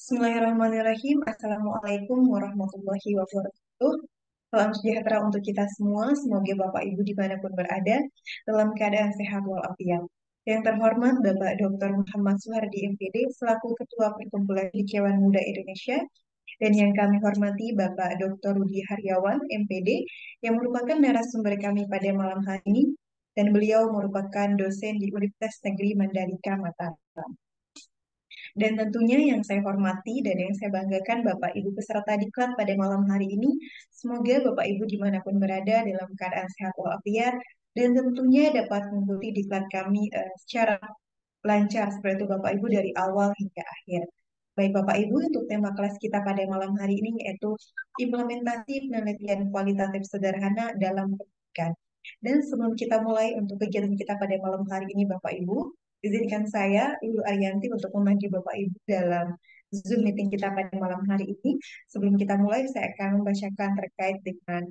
Bismillahirrahmanirrahim. Assalamualaikum warahmatullahi wabarakatuh. Salam sejahtera untuk kita semua. Semoga Bapak Ibu dimanapun berada dalam keadaan sehat walafiat. Yang terhormat Bapak Dr. Muhammad Suhardi MPD selaku Ketua Perkumpulan Cendekiawan Muda Indonesia, dan yang kami hormati Bapak Dr. Rudi Haryawan MPD yang merupakan narasumber kami pada malam hari ini, dan beliau merupakan dosen di Universitas Negeri Mandalika Mataram. Dan tentunya yang saya hormati dan yang saya banggakan Bapak Ibu peserta diklat pada malam hari ini, semoga Bapak Ibu dimanapun berada dalam keadaan sehat walafiat dan tentunya dapat mengikuti diklat kami secara lancar seperti itu Bapak Ibu dari awal hingga akhir. Baik Bapak Ibu, untuk tema kelas kita pada malam hari ini yaitu implementasi penelitian kualitatif sederhana dalam pendidikan. Dan sebelum kita mulai untuk kegiatan kita pada malam hari ini Bapak Ibu, izinkan saya, Ibu Ariyanti, untuk memanggil Bapak Ibu dalam Zoom meeting kita pada malam hari ini. Sebelum kita mulai, saya akan membacakan terkait dengan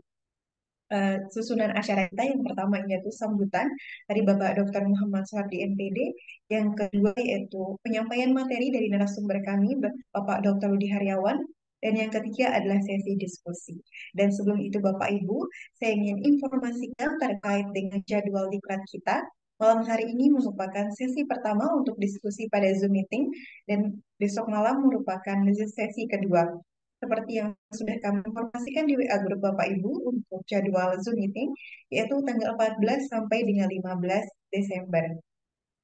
susunan acara kita. Yang pertama yaitu sambutan dari Bapak Dr. Muhammad Suhardi MPD. Yang kedua yaitu penyampaian materi dari narasumber kami, Bapak Dr. Rudi Haryawan. Dan yang ketiga adalah sesi diskusi. Dan sebelum itu Bapak Ibu, saya ingin informasikan terkait dengan jadwal diklat kita. Malam hari ini merupakan sesi pertama untuk diskusi pada Zoom meeting, dan besok malam merupakan sesi kedua. Seperti yang sudah kami informasikan di WA Grup Bapak Ibu untuk jadwal Zoom meeting, yaitu tanggal 14 sampai dengan 15 Desember.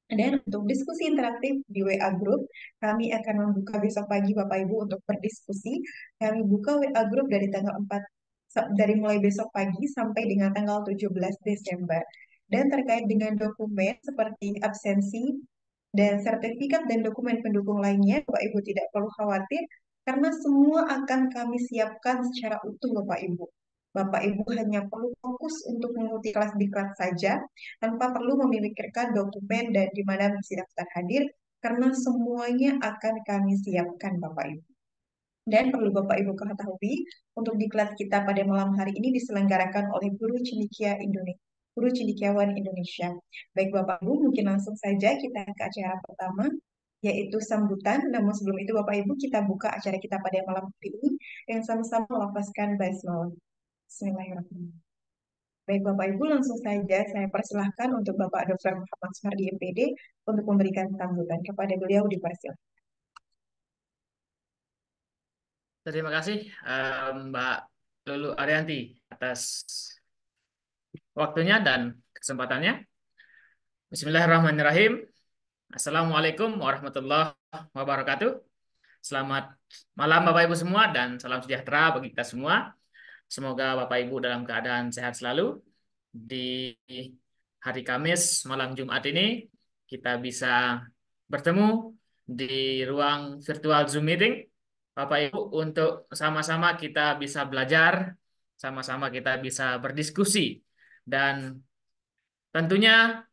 Dan untuk diskusi interaktif di WA Group, kami akan membuka besok pagi Bapak Ibu untuk berdiskusi. Kami buka WA Group dari tanggal 4, dari mulai besok pagi sampai dengan tanggal 17 Desember. Dan terkait dengan dokumen seperti absensi dan sertifikat dan dokumen pendukung lainnya, Bapak Ibu tidak perlu khawatir karena semua akan kami siapkan secara utuh Bapak Ibu. Bapak Ibu hanya perlu fokus untuk mengikuti kelas diklat saja tanpa perlu memikirkan dokumen dan di mana mesti daftar hadir karena semuanya akan kami siapkan Bapak Ibu. Dan perlu Bapak Ibu ketahui, untuk diklat kita pada malam hari ini diselenggarakan oleh Guru Cendekia Indonesia, Guru Cendekiawan Indonesia. Baik Bapak Ibu, mungkin langsung saja kita ke acara pertama, yaitu sambutan. Namun sebelum itu Bapak Ibu, kita buka acara kita pada malam hari ini yang sama-sama melafazkan basmalah. Bismillahirrahmanirrahim. Baik Bapak Ibu, langsung saja saya persilahkan untuk Bapak Dr. Muhammad Suhardi MPD untuk memberikan sambutan. Kepada beliau dipersilahkan. Terima kasih Mbak Lulu Ariyanti atas waktunya dan kesempatannya. Bismillahirrahmanirrahim. Assalamualaikum warahmatullahi wabarakatuh. Selamat malam Bapak Ibu semua dan salam sejahtera bagi kita semua. Semoga Bapak Ibu dalam keadaan sehat selalu. Di hari Kamis malam Jumat ini kita bisa bertemu di ruang virtual Zoom meeting Bapak Ibu untuk sama-sama kita bisa belajar, sama-sama kita bisa berdiskusi, dan tentunya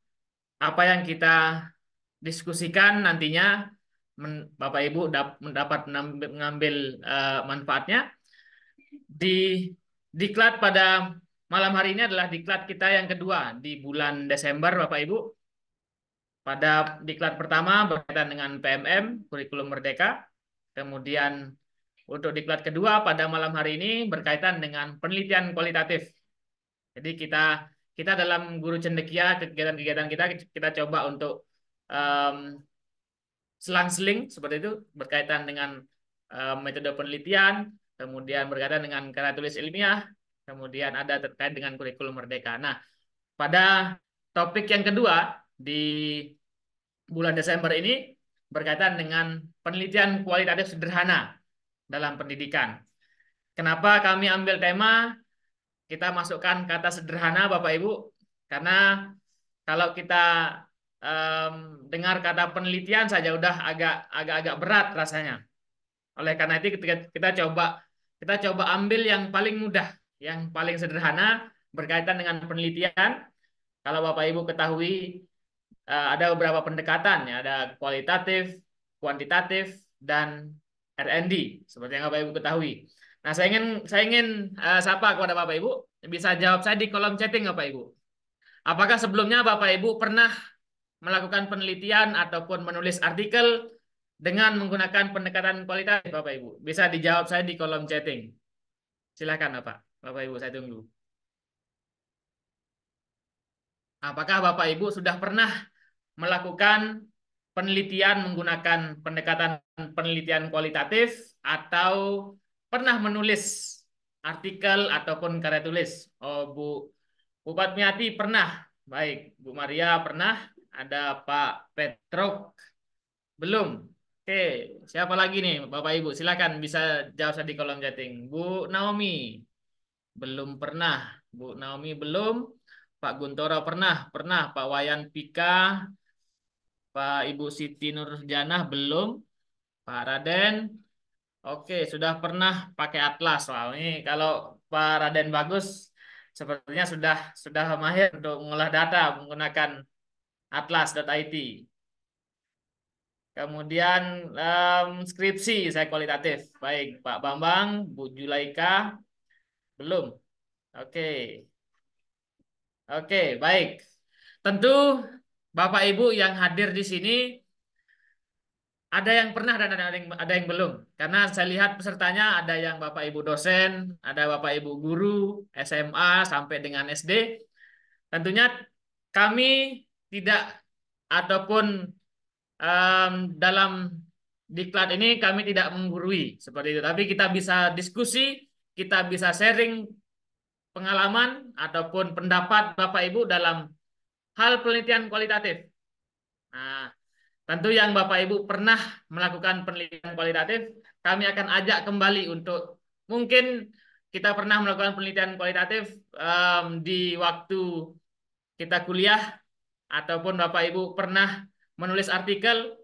apa yang kita diskusikan nantinya Bapak Ibu mendapat mengambil manfaatnya. Di diklat pada malam hari ini adalah diklat kita yang kedua di bulan Desember Bapak Ibu. Pada diklat pertama berkaitan dengan PMM, Kurikulum Merdeka. Kemudian untuk diklat kedua pada malam hari ini berkaitan dengan penelitian kualitatif. Jadi kita dalam Guru Cendekia, kegiatan-kegiatan kita coba untuk selang-seling seperti itu berkaitan dengan metode penelitian, kemudian berkaitan dengan karya tulis ilmiah, kemudian ada terkait dengan kurikulum merdeka. Nah, pada topik yang kedua di bulan Desember ini berkaitan dengan penelitian kualitatif sederhana dalam pendidikan. Kenapa kami ambil tema kita masukkan kata sederhana Bapak Ibu? Karena kalau kita dengar kata penelitian saja udah agak berat rasanya. Oleh karena itu kita coba ambil yang paling mudah, yang paling sederhana berkaitan dengan penelitian. Kalau Bapak Ibu ketahui ada beberapa pendekatan ya, ada kualitatif, kuantitatif, dan R&D seperti yang Bapak Ibu ketahui. Nah, saya ingin sapa kepada Bapak Ibu, bisa jawab saya di kolom chatting Bapak Ibu. Apakah sebelumnya Bapak Ibu pernah melakukan penelitian ataupun menulis artikel dengan menggunakan pendekatan kualitatif, Bapak Ibu? Bisa dijawab saya di kolom chatting. Silakan, Bapak Ibu, saya tunggu. Apakah Bapak Ibu sudah pernah melakukan penelitian menggunakan pendekatan penelitian kualitatif atau pernah menulis artikel ataupun karya tulis? Oh, Bu Fatmiati pernah. Baik, Bu Maria pernah. Ada Pak Petruk belum. Oke, siapa lagi nih Bapak Ibu? Silakan bisa jawab saya di kolom chatting. Bu Naomi belum pernah. Bu Naomi belum. Pak Guntoro pernah. Pernah. Pak Wayan Pika, Pak Ibu Siti Nurjanah belum. Pak Raden, oke, sudah pernah pakai Atlas. Soal ini kalau Pak Raden bagus, sepertinya sudah mahir untuk mengolah data menggunakan atlas.it. Kemudian skripsi saya kualitatif. Baik, Pak Bambang, Bu Julaika belum. Oke, oke, baik. Tentu Bapak Ibu yang hadir di sini ada yang pernah dan ada yang belum. Karena saya lihat pesertanya ada yang Bapak Ibu dosen, ada Bapak Ibu guru SMA sampai dengan SD. Tentunya kami tidak ataupun dalam diklat ini kami tidak menggurui seperti itu. Tapi kita bisa diskusi, kita bisa sharing pengalaman ataupun pendapat Bapak Ibu dalam hal penelitian kualitatif. Nah, tentu yang Bapak Ibu pernah melakukan penelitian kualitatif, kami akan ajak kembali untuk mungkin kita pernah melakukan penelitian kualitatif di waktu kita kuliah ataupun Bapak Ibu pernah menulis artikel.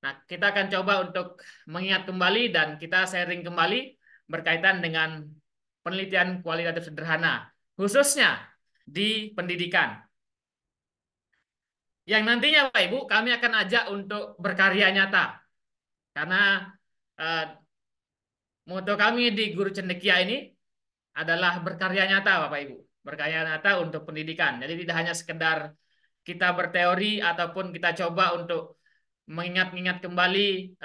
Nah, kita akan coba untuk mengingat kembali dan kita sharing kembali berkaitan dengan penelitian kualitatif sederhana, khususnya di pendidikan. Yang nantinya Bapak Ibu kami akan ajak untuk berkarya nyata. Karena eh, moto kami di Guru Cendekia ini adalah berkarya nyata Bapak Ibu. Berkarya nyata untuk pendidikan. Jadi tidak hanya sekedar kita berteori ataupun kita coba untuk mengingat-ingat kembali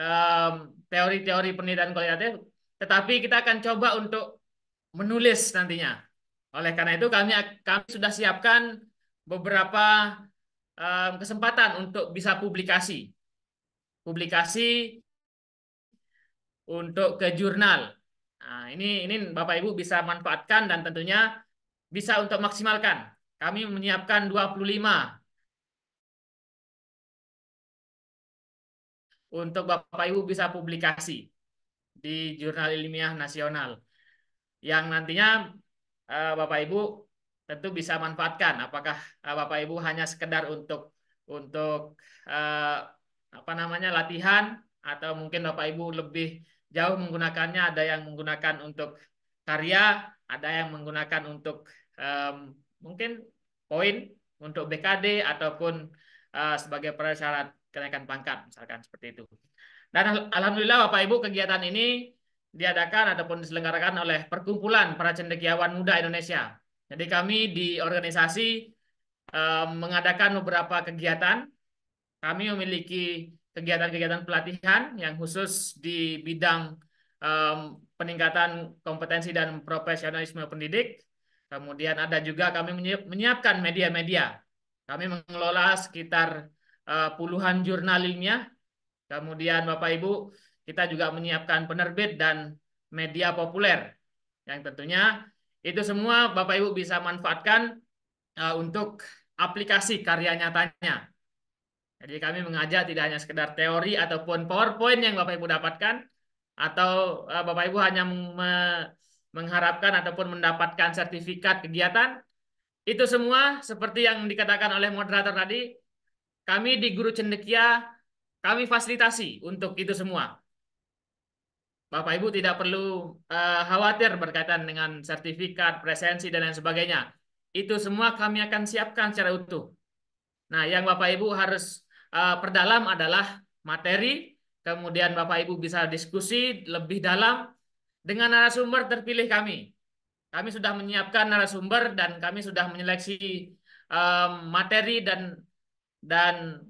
teori-teori penelitian kualitatif, tetapi kita akan coba untuk menulis nantinya. Oleh karena itu kami sudah siapkan beberapa kesempatan untuk bisa publikasi. Publikasi untuk ke jurnal. Nah, ini Bapak Ibu bisa manfaatkan dan tentunya bisa untuk maksimalkan. Kami menyiapkan 25 untuk Bapak Ibu bisa publikasi di jurnal ilmiah nasional yang nantinya Bapak Ibu tentu bisa manfaatkan. Apakah Bapak Ibu hanya sekedar untuk eh, apa namanya latihan atau mungkin Bapak Ibu lebih jauh menggunakannya, ada yang menggunakan untuk karya, ada yang menggunakan untuk em, mungkin poin untuk BKD ataupun sebagai prasyarat kenaikan pangkat misalkan seperti itu. Dan alhamdulillah Bapak Ibu kegiatan ini diadakan ataupun diselenggarakan oleh Perkumpulan Para Cendekiawan Muda Indonesia. Jadi kami di organisasi mengadakan beberapa kegiatan. Kami memiliki kegiatan-kegiatan pelatihan yang khusus di bidang peningkatan kompetensi dan profesionalisme pendidik. Kemudian ada juga kami menyiapkan media-media. Kami mengelola sekitar puluhan jurnal ilmiah. Kemudian Bapak Ibu, kita juga menyiapkan penerbit dan media populer yang tentunya itu semua Bapak Ibu bisa manfaatkan untuk aplikasi karya nyatanya. Jadi kami mengajak tidak hanya sekedar teori ataupun PowerPoint yang Bapak Ibu dapatkan, atau Bapak Ibu hanya mengharapkan ataupun mendapatkan sertifikat kegiatan. Itu semua seperti yang dikatakan oleh moderator tadi, kami di Guru Cendekia, kami fasilitasi untuk itu semua. Bapak Ibu tidak perlu khawatir berkaitan dengan sertifikat, presensi, dan lain sebagainya. Itu semua kami akan siapkan secara utuh. Nah, yang Bapak Ibu harus perdalam adalah materi, kemudian Bapak Ibu bisa diskusi lebih dalam dengan narasumber terpilih kami. Kami sudah menyiapkan narasumber dan kami sudah menyeleksi materi dan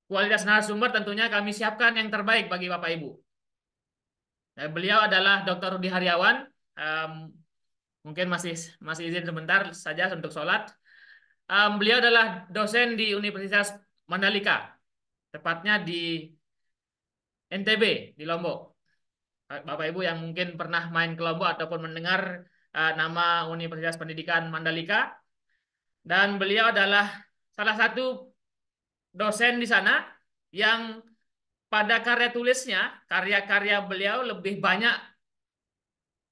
kualitas narasumber tentunya kami siapkan yang terbaik bagi Bapak Ibu. Beliau adalah Dr. Rudi Haryawan. Em, Mungkin masih masih izin sebentar saja untuk sholat. Beliau adalah dosen di Universitas Mandalika, tepatnya di NTB di Lombok. Bapak Ibu yang mungkin pernah main ke Lombok ataupun mendengar nama Universitas Pendidikan Mandalika, dan beliau adalah salah satu dosen di sana yang pada karya tulisnya, karya-karya beliau lebih banyak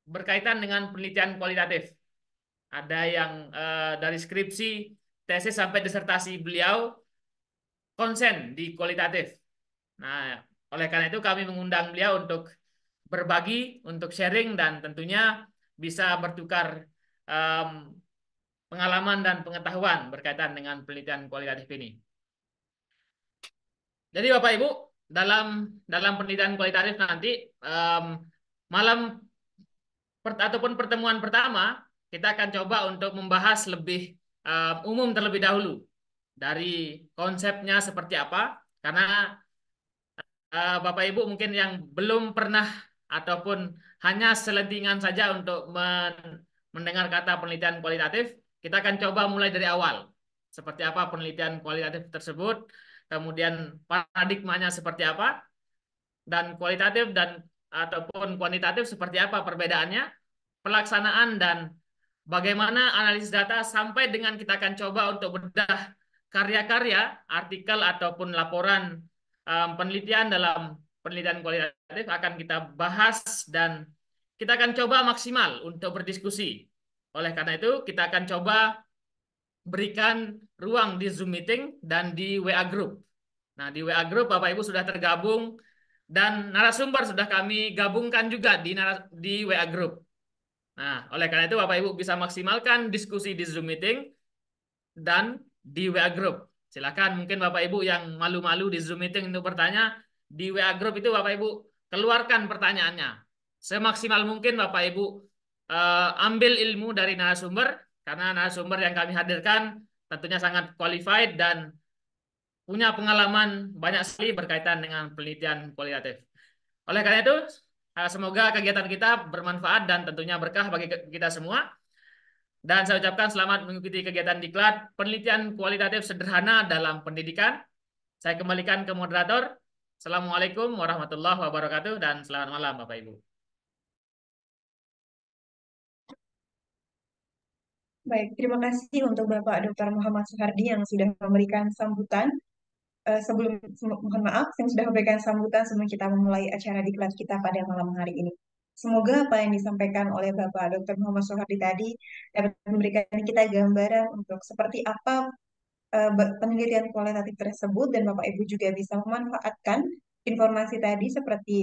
berkaitan dengan penelitian kualitatif. Ada yang dari skripsi, tesis sampai disertasi beliau konsen di kualitatif. Nah, oleh karena itu kami mengundang beliau untuk berbagi, untuk sharing dan tentunya bisa bertukar em, pengalaman dan pengetahuan berkaitan dengan penelitian kualitatif ini. Jadi Bapak Ibu, dalam dalam penelitian kualitatif nanti em, malam ataupun pertemuan pertama kita akan coba untuk membahas lebih umum terlebih dahulu dari konsepnya seperti apa, karena Bapak Ibu mungkin yang belum pernah ataupun hanya selentingan saja untuk mendengar kata penelitian kualitatif, kita akan coba mulai dari awal. Seperti apa penelitian kualitatif tersebut, kemudian paradigmanya seperti apa, dan kualitatif dan ataupun kuantitatif seperti apa perbedaannya, pelaksanaan dan bagaimana analisis data sampai dengan kita akan coba untuk bedah karya-karya, artikel ataupun laporan penelitian dalam penelitian kualitatif akan kita bahas dan kita akan coba maksimal untuk berdiskusi. Oleh karena itu, kita akan coba berikan ruang di Zoom meeting dan di WA group. Nah, di WA group Bapak Ibu sudah tergabung dan narasumber sudah kami gabungkan juga di WA group. Nah, oleh karena itu Bapak Ibu bisa maksimalkan diskusi di Zoom meeting dan di WA group. Silakan mungkin Bapak Ibu yang malu-malu di Zoom meeting untuk bertanya, di WA group itu Bapak Ibu keluarkan pertanyaannya. Semaksimal mungkin Bapak Ibu ambil ilmu dari narasumber, karena narasumber yang kami hadirkan tentunya sangat qualified dan punya pengalaman banyak sekali berkaitan dengan penelitian kualitatif. Oleh karena itu, semoga kegiatan kita bermanfaat dan tentunya berkah bagi kita semua. Dan saya ucapkan selamat mengikuti kegiatan diklat penelitian kualitatif sederhana dalam pendidikan. Saya kembalikan ke moderator. Assalamualaikum warahmatullahi wabarakatuh dan selamat malam Bapak Ibu. Baik, terima kasih untuk Bapak Dr. Muhammad Soehardi yang sudah memberikan sambutan. Mohon maaf, yang sudah memberikan sambutan sebelum kita memulai acara diklat kita pada malam hari ini. Semoga apa yang disampaikan oleh Bapak Dr. Muhammad Soehardi tadi dapat memberikan kita gambaran untuk seperti apa penelitian kualitatif tersebut dan Bapak Ibu juga bisa memanfaatkan informasi tadi seperti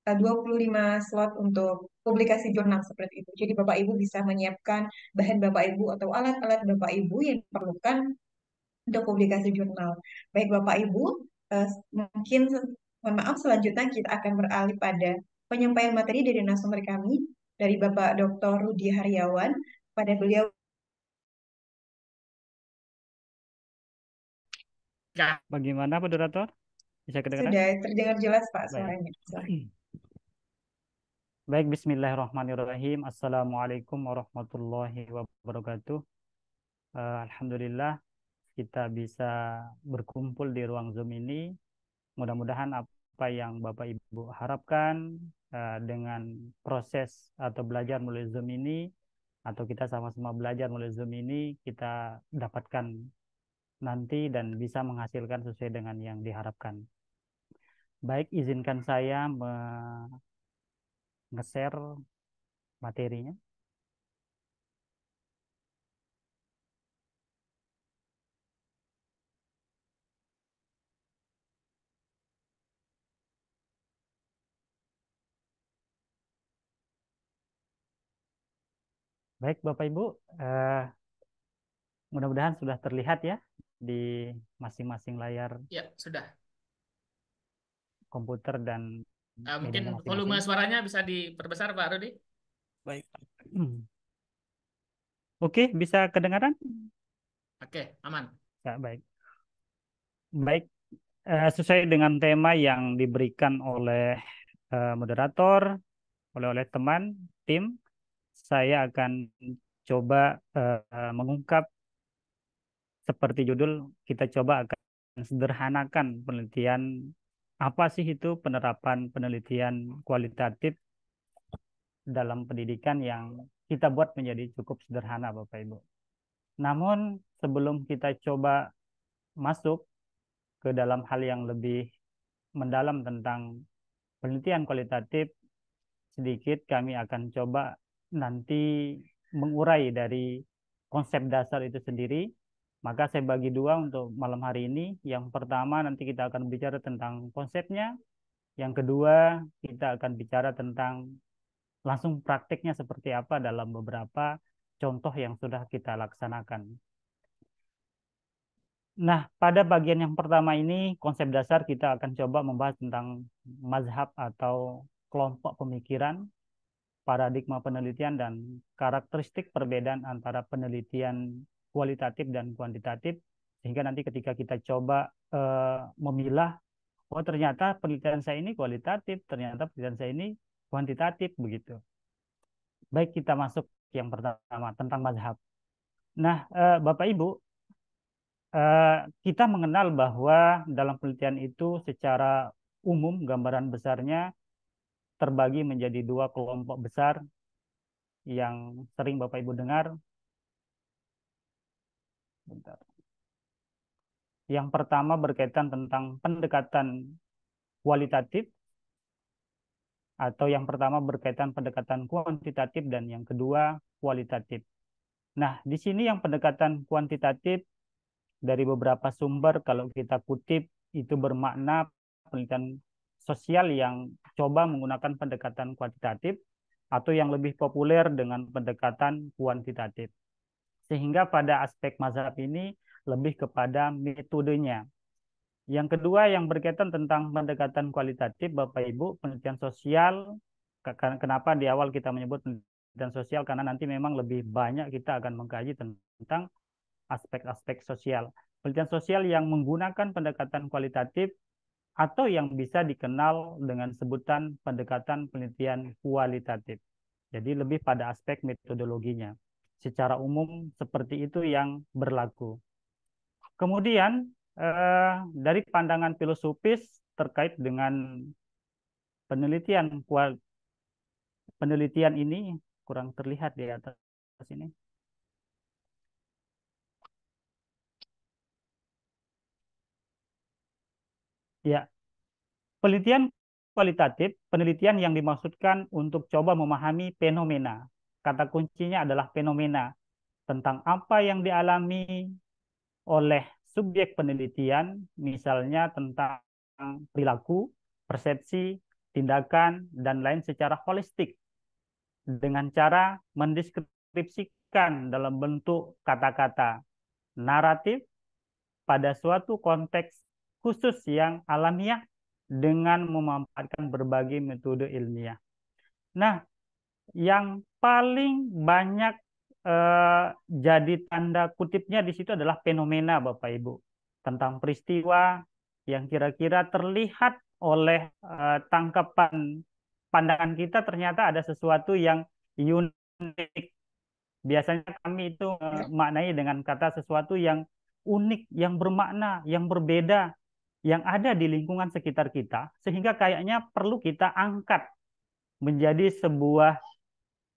25 slot untuk publikasi jurnal seperti itu. Jadi Bapak Ibu bisa menyiapkan bahan Bapak Ibu atau alat-alat Bapak Ibu yang diperlukan untuk publikasi jurnal. Baik Bapak Ibu, mungkin mohon maaf selanjutnya kita akan beralih pada penyampaian materi dari narasumber kami dari Bapak Dr. Rudi Haryawan. Pada beliau Ya, Bagaimana moderator? Bisa kedengaran? sudah terdengar jelas Pak Baik. suaranya. Baik, bismillahirrahmanirrahim. Assalamualaikum warahmatullahi wabarakatuh. Alhamdulillah kita bisa berkumpul di ruang Zoom ini. Mudah-mudahan apa yang Bapak Ibu harapkan dengan proses atau belajar melalui Zoom ini, atau kita sama-sama belajar melalui Zoom ini, kita dapatkan nanti dan bisa menghasilkan sesuai dengan yang diharapkan. Baik, izinkan saya nge-share materinya. Baik, Bapak Ibu, mudah-mudahan sudah terlihat ya di masing-masing layar ya sudah. komputer dan Mungkin medianya volume masing-masing. suaranya bisa diperbesar Pak Rudi. Baik. Oke, bisa kedengaran? Oke, aman. Ya, baik. Baik, sesuai dengan tema yang diberikan oleh moderator, oleh teman, tim, saya akan coba mengungkap seperti judul, kita coba akan sederhanakan penelitian. Apa sih itu penerapan penelitian kualitatif dalam pendidikan yang kita buat menjadi cukup sederhana, Bapak Ibu. Namun sebelum kita coba masuk ke dalam hal yang lebih mendalam tentang penelitian kualitatif, sedikit kami akan coba nanti mengurai dari konsep dasar itu sendiri. Maka saya bagi dua untuk malam hari ini. Yang pertama nanti kita akan bicara tentang konsepnya. Yang kedua kita akan bicara tentang langsung prakteknya seperti apa dalam beberapa contoh yang sudah kita laksanakan. Nah, pada bagian yang pertama ini, konsep dasar kita akan coba membahas tentang mazhab atau kelompok pemikiran, paradigma penelitian, dan karakteristik perbedaan antara penelitian kualitatif dan kuantitatif, sehingga nanti ketika kita coba memilah, oh ternyata penelitian saya ini kualitatif, ternyata penelitian saya ini kuantitatif, begitu. Baik, kita masuk yang pertama tentang mazhab. Nah, Bapak Ibu, kita mengenal bahwa dalam penelitian itu secara umum gambaran besarnya terbagi menjadi dua kelompok besar yang sering Bapak Ibu dengar. Bentar. Yang pertama berkaitan tentang pendekatan kualitatif, atau yang pertama berkaitan pendekatan kuantitatif, dan yang kedua kualitatif. Nah, di sini yang pendekatan kuantitatif dari beberapa sumber kalau kita kutip itu bermakna penelitian sosial yang coba menggunakan pendekatan kuantitatif atau yang lebih populer dengan pendekatan kuantitatif. Sehingga pada aspek mazhab ini lebih kepada metodenya. Yang kedua yang berkaitan tentang pendekatan kualitatif, Bapak Ibu, penelitian sosial. Kenapa di awal kita menyebut penelitian sosial? Karena nanti memang lebih banyak kita akan mengkaji tentang aspek-aspek sosial. Penelitian sosial yang menggunakan pendekatan kualitatif atau yang bisa dikenal dengan sebutan pendekatan penelitian kualitatif. Jadi lebih pada aspek metodologinya. Secara umum seperti itu yang berlaku. Kemudian dari pandangan filosofis terkait dengan penelitian ini, kurang terlihat di atas ini. Ya, penelitian kualitatif, penelitian yang dimaksudkan untuk coba memahami fenomena. Kata kuncinya adalah fenomena, tentang apa yang dialami oleh subjek penelitian, misalnya tentang perilaku, persepsi, tindakan, dan lain secara holistik, dengan cara mendeskripsikan dalam bentuk kata-kata naratif pada suatu konteks khusus yang alamiah dengan memanfaatkan berbagai metode ilmiah. Nah, yang paling banyak jadi tanda kutipnya di situ adalah fenomena, Bapak Ibu, tentang peristiwa yang kira-kira terlihat oleh tangkapan pandangan kita ternyata ada sesuatu yang unik. Biasanya kami itu maknai dengan kata sesuatu yang unik, yang bermakna, yang berbeda, yang ada di lingkungan sekitar kita, sehingga kayaknya perlu kita angkat menjadi sebuah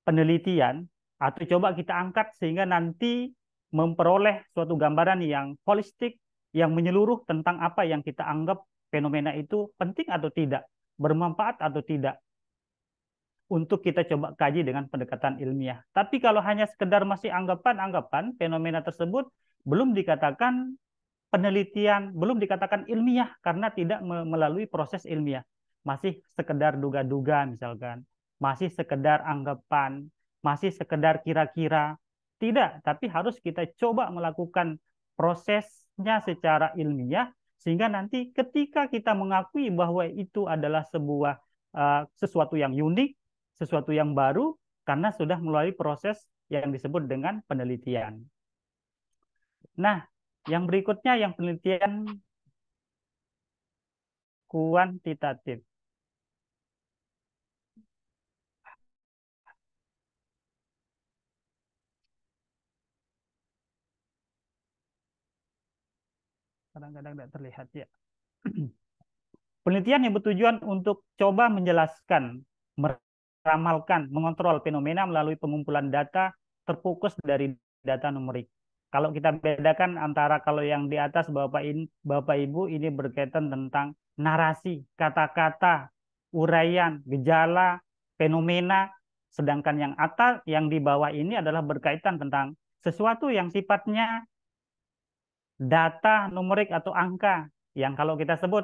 penelitian, atau coba kita angkat sehingga nanti memperoleh suatu gambaran yang holistik, yang menyeluruh tentang apa yang kita anggap fenomena itu penting atau tidak, bermanfaat atau tidak, untuk kita coba kaji dengan pendekatan ilmiah. Tapi kalau hanya sekedar masih anggapan-anggapan, fenomena tersebut belum dikatakan penelitian, belum dikatakan ilmiah karena tidak melalui proses ilmiah. Masih sekedar duga-duga misalkan, masih sekedar anggapan, masih sekedar kira-kira. Tidak, tapi harus kita coba melakukan prosesnya secara ilmiah, sehingga nanti ketika kita mengakui bahwa itu adalah sebuah sesuatu yang unik, sesuatu yang baru, karena sudah melalui proses yang disebut dengan penelitian. Nah, yang berikutnya yang penelitian kuantitatif. Kadang-kadang tidak terlihat ya. Penelitian yang bertujuan untuk coba menjelaskan, meramalkan, mengontrol fenomena melalui pengumpulan data terfokus dari data numerik. Kalau kita bedakan antara kalau yang di atas Bapak Ibu ini berkaitan tentang narasi, kata-kata, uraian, gejala, fenomena, sedangkan yang atas, yang di bawah ini adalah berkaitan tentang sesuatu yang sifatnya data numerik atau angka yang kalau kita sebut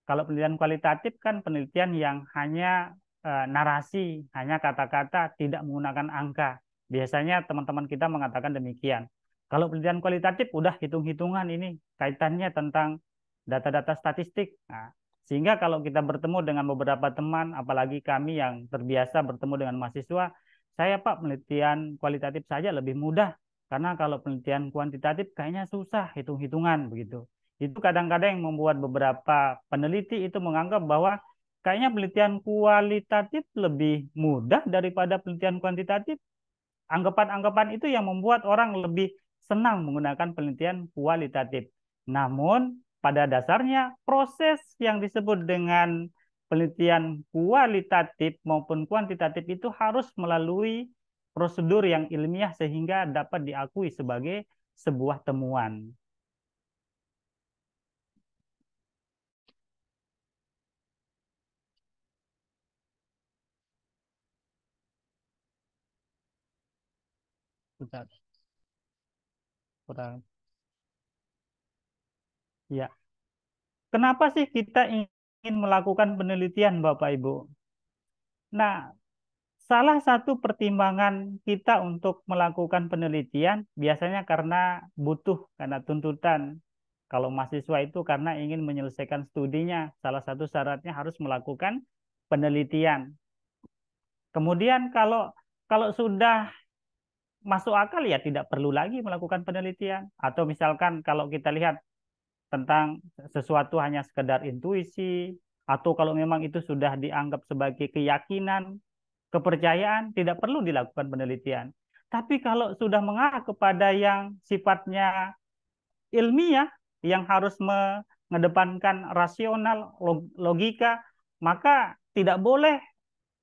kalau penelitian kualitatif kan penelitian yang hanya narasi, hanya kata-kata, tidak menggunakan angka. Biasanya teman-teman kita mengatakan demikian. Kalau penelitian kualitatif udah hitung-hitungan ini kaitannya tentang data-data statistik. Nah, sehingga kalau kita bertemu dengan beberapa teman, apalagi kami yang terbiasa bertemu dengan mahasiswa, saya Pak penelitian kualitatif saja lebih mudah karena kalau penelitian kuantitatif kayaknya susah hitung-hitungan begitu. Itu kadang-kadang yang membuat beberapa peneliti itu menganggap bahwa kayaknya penelitian kualitatif lebih mudah daripada penelitian kuantitatif. Anggapan-anggapan itu yang membuat orang lebih senang menggunakan penelitian kualitatif. Namun pada dasarnya proses yang disebut dengan penelitian kualitatif maupun kuantitatif itu harus melalui prosedur yang ilmiah sehingga dapat diakui sebagai sebuah temuan. Bentar, kurang. Ya. Kenapa sih kita ingin melakukan penelitian, Bapak Ibu? Nah, salah satu pertimbangan kita untuk melakukan penelitian biasanya karena butuh, karena tuntutan. Kalau mahasiswa itu karena ingin menyelesaikan studinya, salah satu syaratnya harus melakukan penelitian. Kemudian kalau sudah masuk akal ya tidak perlu lagi melakukan penelitian. Atau misalkan kalau kita lihat tentang sesuatu hanya sekedar intuisi, atau kalau memang itu sudah dianggap sebagai keyakinan, kepercayaan, tidak perlu dilakukan penelitian. Tapi kalau sudah mengarah kepada yang sifatnya ilmiah, yang harus mengedepankan rasional, logika, maka tidak boleh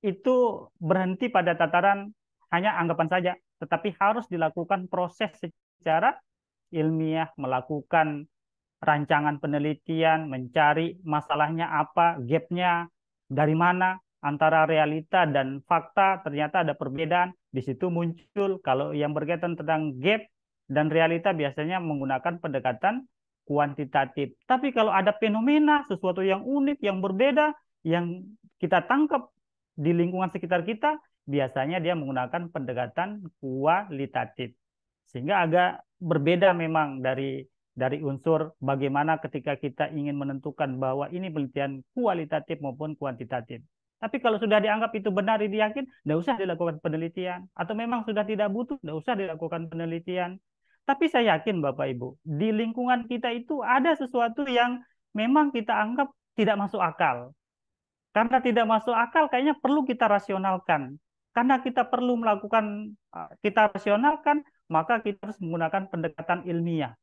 itu berhenti pada tataran hanya anggapan saja, tetapi harus dilakukan proses secara ilmiah, melakukan rancangan penelitian, mencari masalahnya apa, gapnya dari mana, antara realita dan fakta ternyata ada perbedaan. Di situ muncul, kalau yang berkaitan tentang gap dan realita biasanya menggunakan pendekatan kuantitatif. Tapi kalau ada fenomena, sesuatu yang unik, yang berbeda, yang kita tangkap di lingkungan sekitar kita, biasanya dia menggunakan pendekatan kualitatif. Sehingga agak berbeda memang dari unsur bagaimana ketika kita ingin menentukan bahwa ini penelitian kualitatif maupun kuantitatif. Tapi kalau sudah dianggap itu benar, diyakin, tidak usah dilakukan penelitian. Atau memang sudah tidak butuh, tidak usah dilakukan penelitian. Tapi saya yakin Bapak Ibu, di lingkungan kita itu ada sesuatu yang memang kita anggap tidak masuk akal. Karena tidak masuk akal, kayaknya perlu kita rasionalkan. Karena kita perlu melakukan, kita rasionalkan, maka kita harus menggunakan pendekatan ilmiah.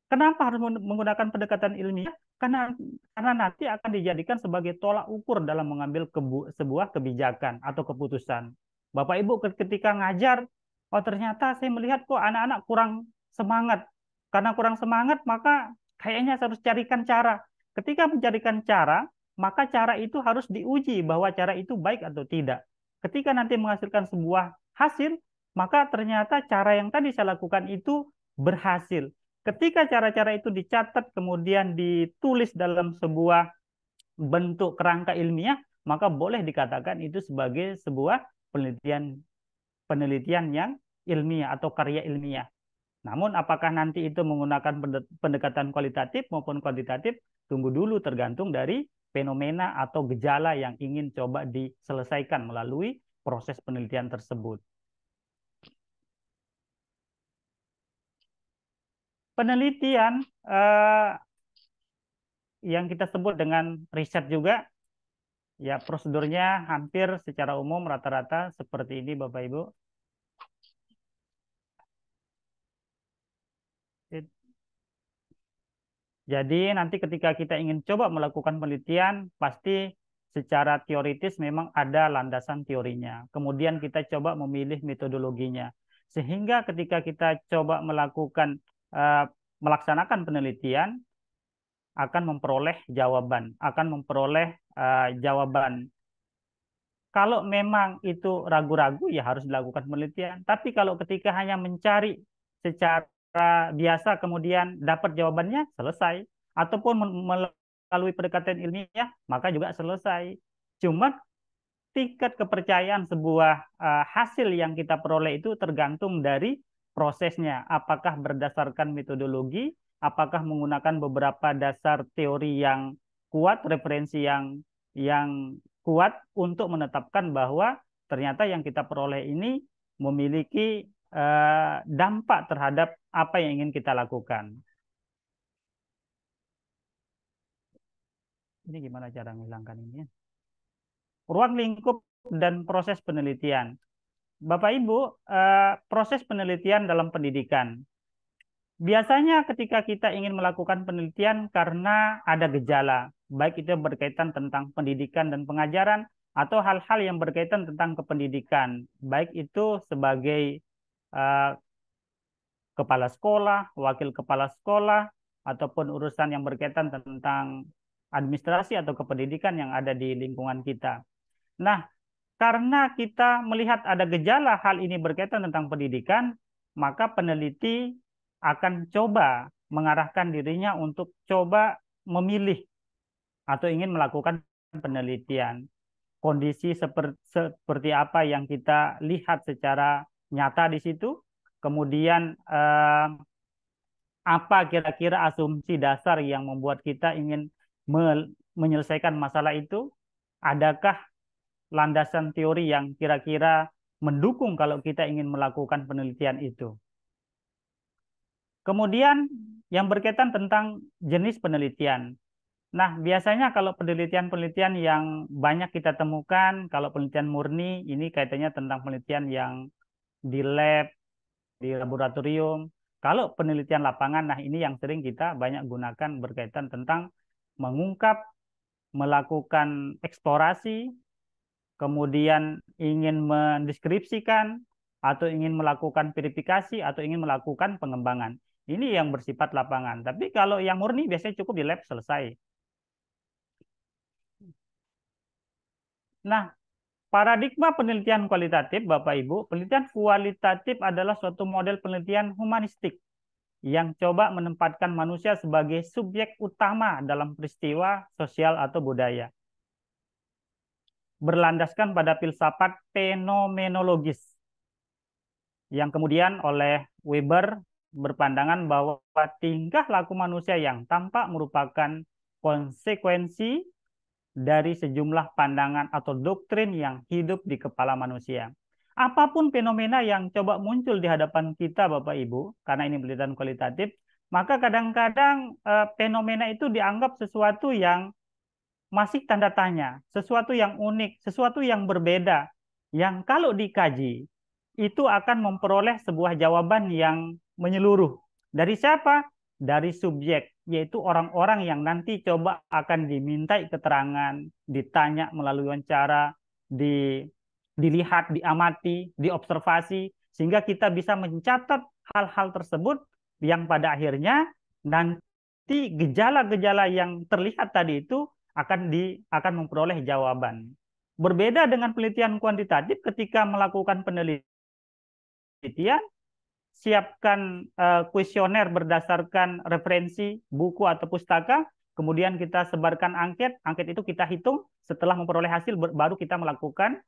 Kenapa harus menggunakan pendekatan ilmiah? Karena nanti akan dijadikan sebagai tolak ukur dalam mengambil sebuah kebijakan atau keputusan. Bapak Ibu ketika ngajar, oh ternyata saya melihat kok anak-anak kurang semangat. Karena kurang semangat, maka kayaknya saya harus carikan cara. Ketika mencarikan cara, maka cara itu harus diuji bahwa cara itu baik atau tidak. Ketika nanti menghasilkan sebuah hasil, maka ternyata cara yang tadi saya lakukan itu berhasil. Ketika cara-cara itu dicatat kemudian ditulis dalam sebuah bentuk kerangka ilmiah, maka boleh dikatakan itu sebagai sebuah penelitian penelitian yang ilmiah atau karya ilmiah. Namun apakah nanti itu menggunakan pendekatan kualitatif maupun kuantitatif, tunggu dulu tergantung dari fenomena atau gejala yang ingin coba diselesaikan melalui proses penelitian tersebut. Penelitian yang kita sebut dengan riset juga. Ya, prosedurnya hampir secara umum rata-rata seperti ini, Bapak Ibu. Jadi nanti ketika kita ingin coba melakukan penelitian, pasti secara teoritis memang ada landasan teorinya. Kemudian kita coba memilih metodologinya. Sehingga ketika kita coba melaksanakan penelitian, akan memperoleh jawaban. Kalau memang itu ragu-ragu, ya harus dilakukan penelitian. Tapi kalau ketika hanya mencari secara biasa kemudian dapat jawabannya, selesai. Ataupun melalui pendekatan ilmiah, maka juga selesai. Cuma tingkat kepercayaan sebuah hasil yang kita peroleh itu tergantung dari prosesnya. Apakah berdasarkan metodologi, apakah menggunakan beberapa dasar teori yang kuat, referensi yang kuat untuk menetapkan bahwa ternyata yang kita peroleh ini memiliki dampak terhadap apa yang ingin kita lakukan. Ini gimana cara menghilangkan ini? Ruang lingkup dan proses penelitian. Bapak Ibu, proses penelitian dalam pendidikan. Biasanya ketika kita ingin melakukan penelitian karena ada gejala, baik itu berkaitan tentang pendidikan dan pengajaran, atau hal-hal yang berkaitan tentang kependidikan, baik itu sebagai kepala sekolah, wakil kepala sekolah, ataupun urusan yang berkaitan tentang administrasi atau kependidikan yang ada di lingkungan kita. Nah, karena kita melihat ada gejala hal ini berkaitan tentang pendidikan, maka peneliti akan coba mengarahkan dirinya untuk coba memilih atau ingin melakukan penelitian. Kondisi seperti apa yang kita lihat secara nyata di situ, kemudian apa kira-kira asumsi dasar yang membuat kita ingin menyelesaikan masalah itu, adakah landasan teori yang kira-kira mendukung kalau kita ingin melakukan penelitian itu. Kemudian yang berkaitan tentang jenis penelitian. Nah, biasanya kalau penelitian-penelitian yang banyak kita temukan, kalau penelitian murni, ini kaitannya tentang penelitian yang di lab, di laboratorium. Kalau penelitian lapangan, nah ini yang sering kita banyak gunakan berkaitan tentang mengungkap, melakukan eksplorasi, kemudian ingin mendeskripsikan, atau ingin melakukan verifikasi, atau ingin melakukan pengembangan. Ini yang bersifat lapangan. Tapi kalau yang murni biasanya cukup di lab, selesai. Nah, paradigma penelitian kualitatif, Bapak Ibu, penelitian kualitatif adalah suatu model penelitian humanistik yang coba menempatkan manusia sebagai subjek utama dalam peristiwa sosial atau budaya. Berlandaskan pada filsafat fenomenologis, yang kemudian oleh Weber berpandangan bahwa tingkah laku manusia yang tampak merupakan konsekuensi dari sejumlah pandangan atau doktrin yang hidup di kepala manusia. Apapun fenomena yang coba muncul di hadapan kita, Bapak Ibu, karena ini penelitian kualitatif, maka kadang-kadang fenomena itu dianggap sesuatu yang masih tanda tanya, sesuatu yang unik, sesuatu yang berbeda, yang kalau dikaji, itu akan memperoleh sebuah jawaban yang menyeluruh. Dari siapa? Dari subjek, yaitu orang-orang yang nanti coba akan dimintai keterangan, ditanya melalui wawancara, dilihat, diamati, diobservasi, sehingga kita bisa mencatat hal-hal tersebut yang pada akhirnya nanti gejala-gejala yang terlihat tadi itu akan memperoleh jawaban. Berbeda dengan penelitian kuantitatif, ketika melakukan penelitian, siapkan kuesioner berdasarkan referensi buku atau pustaka, kemudian kita sebarkan angket itu kita hitung, setelah memperoleh hasil baru kita melakukan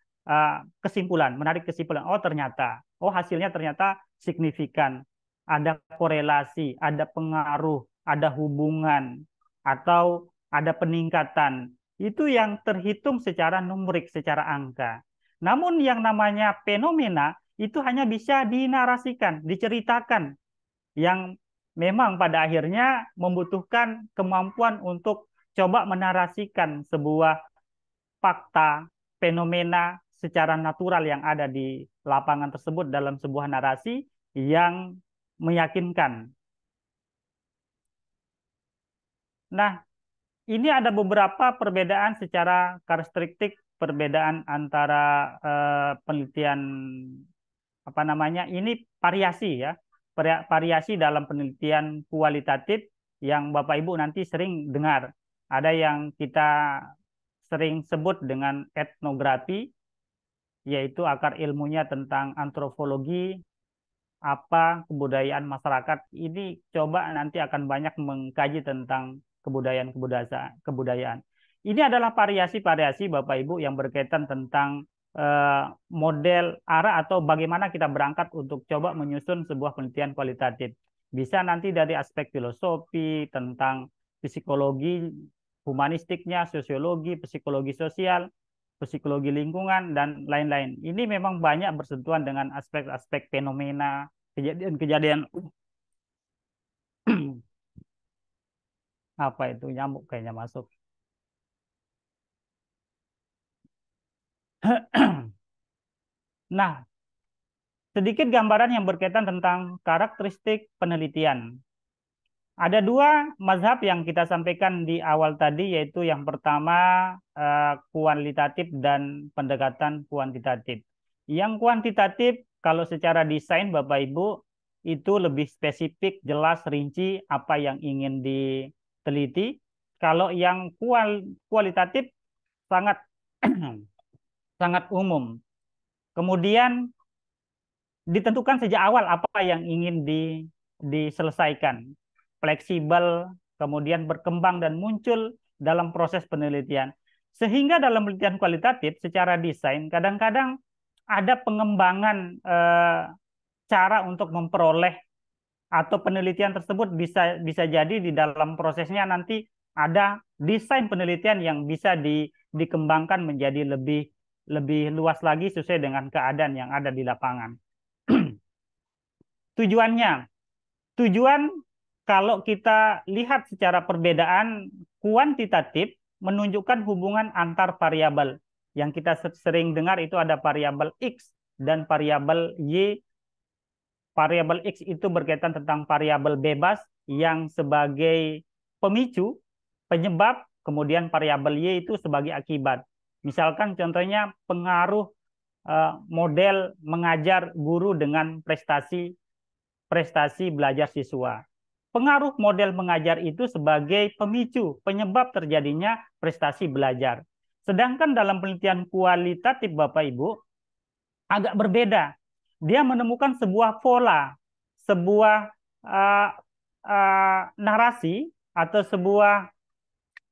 kesimpulan, menarik kesimpulan. Oh hasilnya ternyata signifikan, ada korelasi, ada pengaruh, ada hubungan, atau ada peningkatan. Itu yang terhitung secara numerik, secara angka. Namun yang namanya fenomena itu hanya bisa dinarasikan, diceritakan, yang memang pada akhirnya membutuhkan kemampuan untuk coba menarasikan sebuah fakta, fenomena secara natural yang ada di lapangan tersebut dalam sebuah narasi yang meyakinkan. Nah, ini ada beberapa perbedaan secara karakteristik, perbedaan antara penelitian apa namanya, ini variasi ya, variasi dalam penelitian kualitatif yang Bapak Ibu nanti sering dengar. Ada yang kita sering sebut dengan etnografi, yaitu akar ilmunya tentang antropologi, apa kebudayaan masyarakat. Ini coba nanti akan banyak mengkaji tentang kebudayaan. Ini adalah variasi-variasi Bapak Ibu yang berkaitan tentang model arah atau bagaimana kita berangkat untuk coba menyusun sebuah penelitian kualitatif. Bisa nanti dari aspek filosofi, tentang psikologi, humanistiknya, sosiologi, psikologi sosial, psikologi lingkungan, dan lain-lain. Ini memang banyak bersentuhan dengan aspek-aspek fenomena, kejadian-kejadian. Apa itu? Nyamuk kayaknya masuk. Nah, sedikit gambaran yang berkaitan tentang karakteristik penelitian. Ada dua mazhab yang kita sampaikan di awal tadi, yaitu yang pertama kualitatif dan pendekatan kuantitatif. Yang kuantitatif, kalau secara desain Bapak Ibu, itu lebih spesifik, jelas, rinci apa yang ingin diteliti. Kalau yang kualitatif sangat sangat umum. Kemudian ditentukan sejak awal apa yang ingin diselesaikan. Fleksibel, kemudian berkembang dan muncul dalam proses penelitian. Sehingga dalam penelitian kualitatif secara desain kadang-kadang ada pengembangan cara untuk memperoleh, atau penelitian tersebut bisa jadi di dalam prosesnya nanti ada desain penelitian yang bisa dikembangkan menjadi lebih luas lagi sesuai dengan keadaan yang ada di lapangan. Tujuan kalau kita lihat secara perbedaan kuantitatif menunjukkan hubungan antar variabel. Yang kita sering dengar itu ada variabel X dan variabel Y. Variabel X itu berkaitan tentang variabel bebas yang sebagai pemicu, penyebab, kemudian variabel Y itu sebagai akibat. Misalkan contohnya pengaruh model mengajar guru dengan prestasi belajar siswa. Pengaruh model mengajar itu sebagai pemicu, penyebab terjadinya prestasi belajar. Sedangkan dalam penelitian kualitatif Bapak Ibu, agak berbeda. Dia menemukan sebuah pola, sebuah narasi, atau sebuah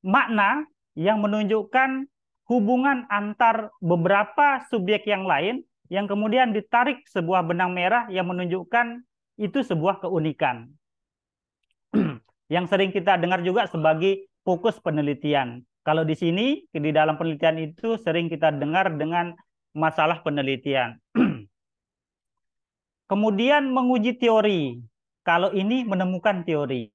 makna yang menunjukkan hubungan antar beberapa subjek yang lain, yang kemudian ditarik sebuah benang merah yang menunjukkan itu sebuah keunikan. Yang sering kita dengar juga sebagai fokus penelitian. Kalau di sini, di dalam penelitian itu sering kita dengar dengan masalah penelitian. Kemudian menguji teori. Kalau ini menemukan teori.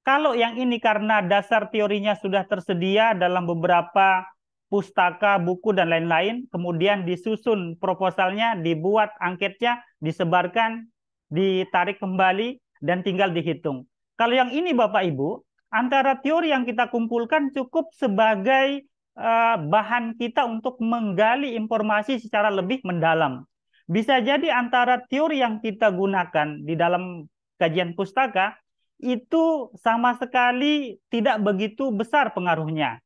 Kalau yang ini karena dasar teorinya sudah tersedia dalam beberapa pustaka, buku, dan lain-lain, kemudian disusun proposalnya, dibuat angketnya, disebarkan, ditarik kembali, dan tinggal dihitung. Kalau yang ini Bapak Ibu, antara teori yang kita kumpulkan cukup sebagai bahan kita untuk menggali informasi secara lebih mendalam. Bisa jadi antara teori yang kita gunakan di dalam kajian pustaka itu sama sekali tidak begitu besar pengaruhnya.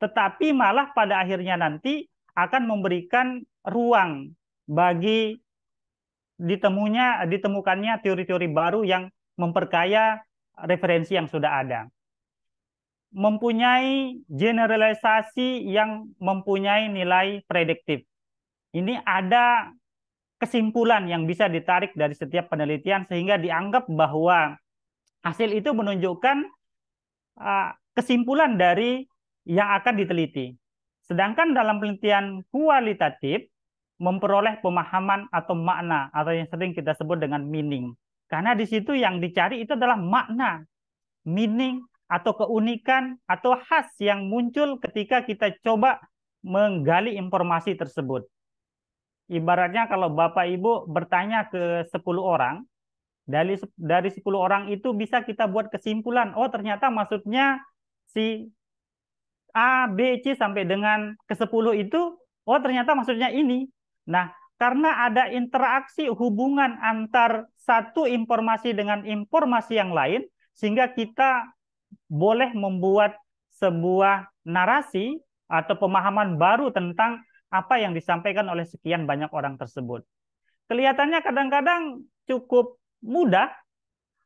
Tetapi malah pada akhirnya nanti akan memberikan ruang bagi ditemukannya teori-teori baru yang memperkaya referensi yang sudah ada. Mempunyai generalisasi yang mempunyai nilai prediktif. Ini ada kesimpulan yang bisa ditarik dari setiap penelitian sehingga dianggap bahwa hasil itu menunjukkan kesimpulan dari yang akan diteliti. Sedangkan dalam penelitian kualitatif memperoleh pemahaman atau makna, atau yang sering kita sebut dengan meaning. Karena di situ yang dicari itu adalah makna, meaning, atau keunikan atau khas yang muncul ketika kita coba menggali informasi tersebut. Ibaratnya kalau Bapak Ibu bertanya ke 10 orang, dari 10 orang itu bisa kita buat kesimpulan, oh ternyata maksudnya si A, B, C sampai dengan ke-10 itu, oh ternyata maksudnya ini. Nah, karena ada interaksi hubungan antar satu informasi dengan informasi yang lain, sehingga kita boleh membuat sebuah narasi atau pemahaman baru tentang apa yang disampaikan oleh sekian banyak orang tersebut. Kelihatannya kadang-kadang cukup mudah,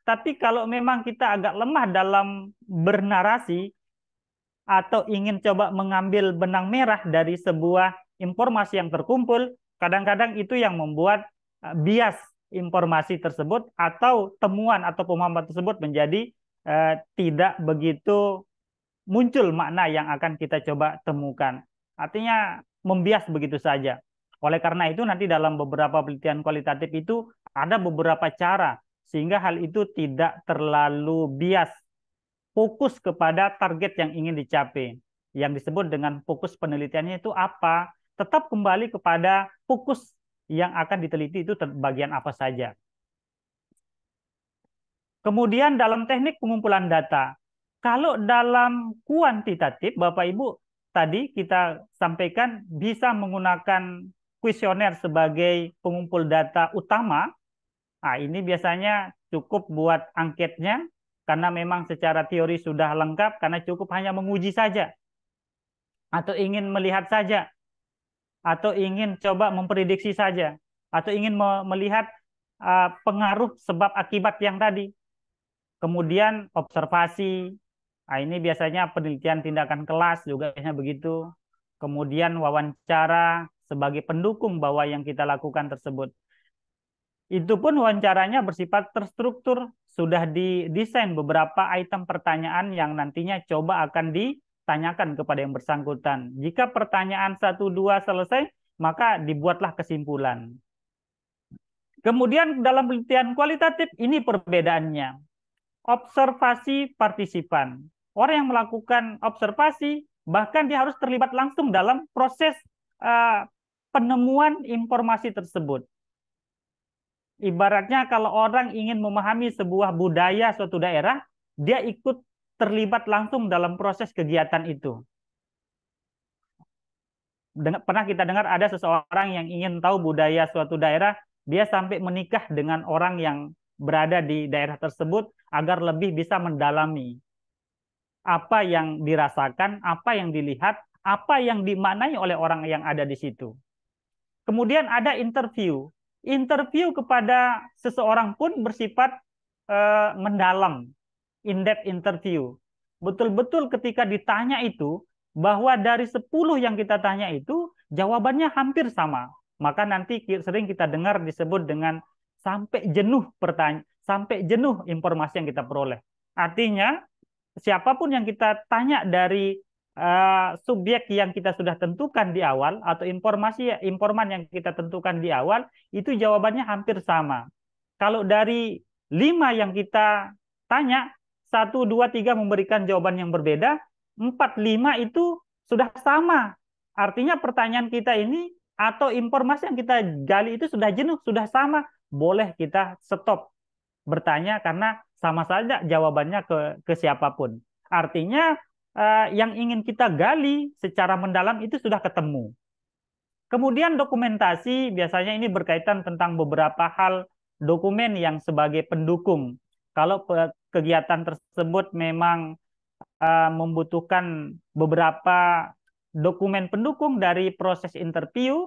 tapi kalau memang kita agak lemah dalam bernarasi, atau ingin coba mengambil benang merah dari sebuah informasi yang terkumpul, kadang-kadang itu yang membuat bias informasi tersebut atau temuan atau pemahaman tersebut menjadi tidak begitu muncul makna yang akan kita coba temukan. Artinya membias begitu saja. Oleh karena itu nanti dalam beberapa penelitian kualitatif itu ada beberapa cara sehingga hal itu tidak terlalu bias, fokus kepada target yang ingin dicapai. Yang disebut dengan fokus penelitiannya itu apa? Tetap kembali kepada fokus yang akan diteliti itu bagian apa saja. Kemudian dalam teknik pengumpulan data, kalau dalam kuantitatif, Bapak Ibu, tadi kita sampaikan bisa menggunakan kuesioner sebagai pengumpul data utama. Nah, ini biasanya cukup buat angketnya, karena memang secara teori sudah lengkap, karena cukup hanya menguji saja, atau ingin melihat saja, atau ingin coba memprediksi saja, atau ingin melihat pengaruh sebab akibat yang tadi. Kemudian observasi, nah ini biasanya penelitian tindakan kelas juga biasanya begitu. Kemudian wawancara sebagai pendukung bahwa yang kita lakukan tersebut. Itu pun wawancaranya bersifat terstruktur, sudah didesain beberapa item pertanyaan yang nantinya coba akan ditanyakan kepada yang bersangkutan. Jika pertanyaan 1-2 selesai, maka dibuatlah kesimpulan. Kemudian dalam penelitian kualitatif ini perbedaannya. Observasi partisipan. Orang yang melakukan observasi, bahkan dia harus terlibat langsung dalam proses penemuan informasi tersebut. Ibaratnya kalau orang ingin memahami sebuah budaya suatu daerah, dia ikut terlibat langsung dalam proses kegiatan itu. Pernah kita dengar ada seseorang yang ingin tahu budaya suatu daerah, dia sampai menikah dengan orang yang berada di daerah tersebut agar lebih bisa mendalami apa yang dirasakan, apa yang dilihat, apa yang dimaknai oleh orang yang ada di situ. Kemudian ada interview. Interview kepada seseorang pun bersifat mendalam, in-depth interview. Betul-betul ketika ditanya itu, bahwa dari 10 yang kita tanya itu, jawabannya hampir sama. Maka nanti sering kita dengar disebut dengan sampai jenuh pertanyaan, sampai jenuh informasi yang kita peroleh. Artinya, siapapun yang kita tanya dari subjek yang kita sudah tentukan di awal atau informan yang kita tentukan di awal itu jawabannya hampir sama. Kalau dari 5 yang kita tanya, 1, 2, 3 memberikan jawaban yang berbeda, 4, 5 itu sudah sama. Artinya pertanyaan kita ini atau informasi yang kita gali itu sudah jenuh, sudah sama. Boleh kita stop bertanya karena sama saja jawabannya ke siapapun. Artinya yang ingin kita gali secara mendalam itu sudah ketemu. Kemudian dokumentasi, biasanya ini berkaitan tentang beberapa hal dokumen yang sebagai pendukung. Kalau kegiatan tersebut memang membutuhkan beberapa dokumen pendukung dari proses interview,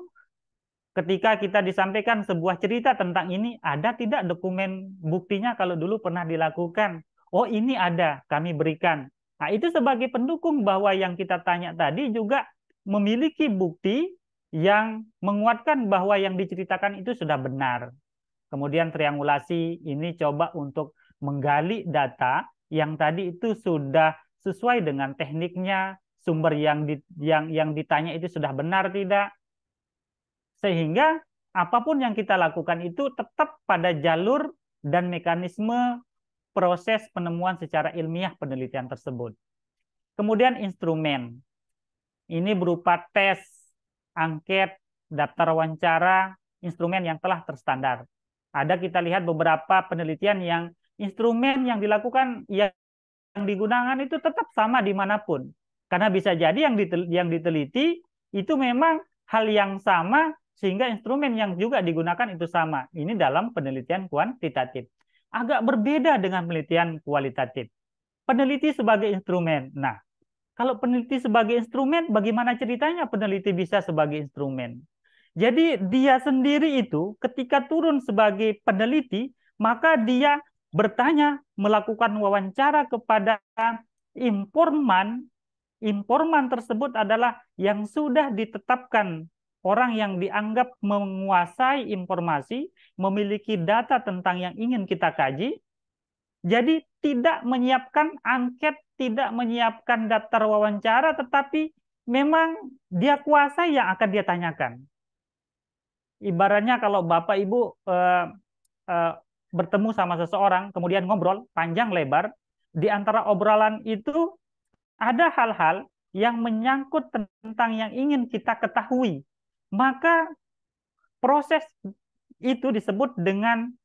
ketika kita disampaikan sebuah cerita tentang ini, ada tidak dokumen buktinya kalau dulu pernah dilakukan? Oh, ini ada, kami berikan. Nah, itu sebagai pendukung bahwa yang kita tanya tadi juga memiliki bukti yang menguatkan bahwa yang diceritakan itu sudah benar. Kemudian triangulasi ini coba untuk menggali data yang tadi itu sudah sesuai dengan tekniknya, sumber yang ditanya itu sudah benar tidak. Sehingga apapun yang kita lakukan itu tetap pada jalur dan mekanisme proses penemuan secara ilmiah penelitian tersebut. Kemudian instrumen. Ini berupa tes, angket, daftar wawancara, instrumen yang telah terstandar. Ada kita lihat beberapa penelitian yang instrumen yang dilakukan, yang digunakan itu tetap sama dimanapun. Karena bisa jadi yang diteliti itu memang hal yang sama, sehingga instrumen yang juga digunakan itu sama. Ini dalam penelitian kuantitatif. Agak berbeda dengan penelitian kualitatif. Peneliti sebagai instrumen. Nah, kalau peneliti sebagai instrumen, bagaimana ceritanya peneliti bisa sebagai instrumen? Jadi dia sendiri itu ketika turun sebagai peneliti, maka dia bertanya, melakukan wawancara kepada informan. Informan tersebut adalah yang sudah ditetapkan orang yang dianggap menguasai informasi, memiliki data tentang yang ingin kita kaji. Jadi tidak menyiapkan angket, tidak menyiapkan daftar wawancara, tetapi memang dia kuasai yang akan dia tanyakan. Ibaratnya kalau Bapak Ibu bertemu sama seseorang, kemudian ngobrol panjang lebar, di antara obrolan itu ada hal-hal yang menyangkut tentang yang ingin kita ketahui. Maka proses itu disebut dengan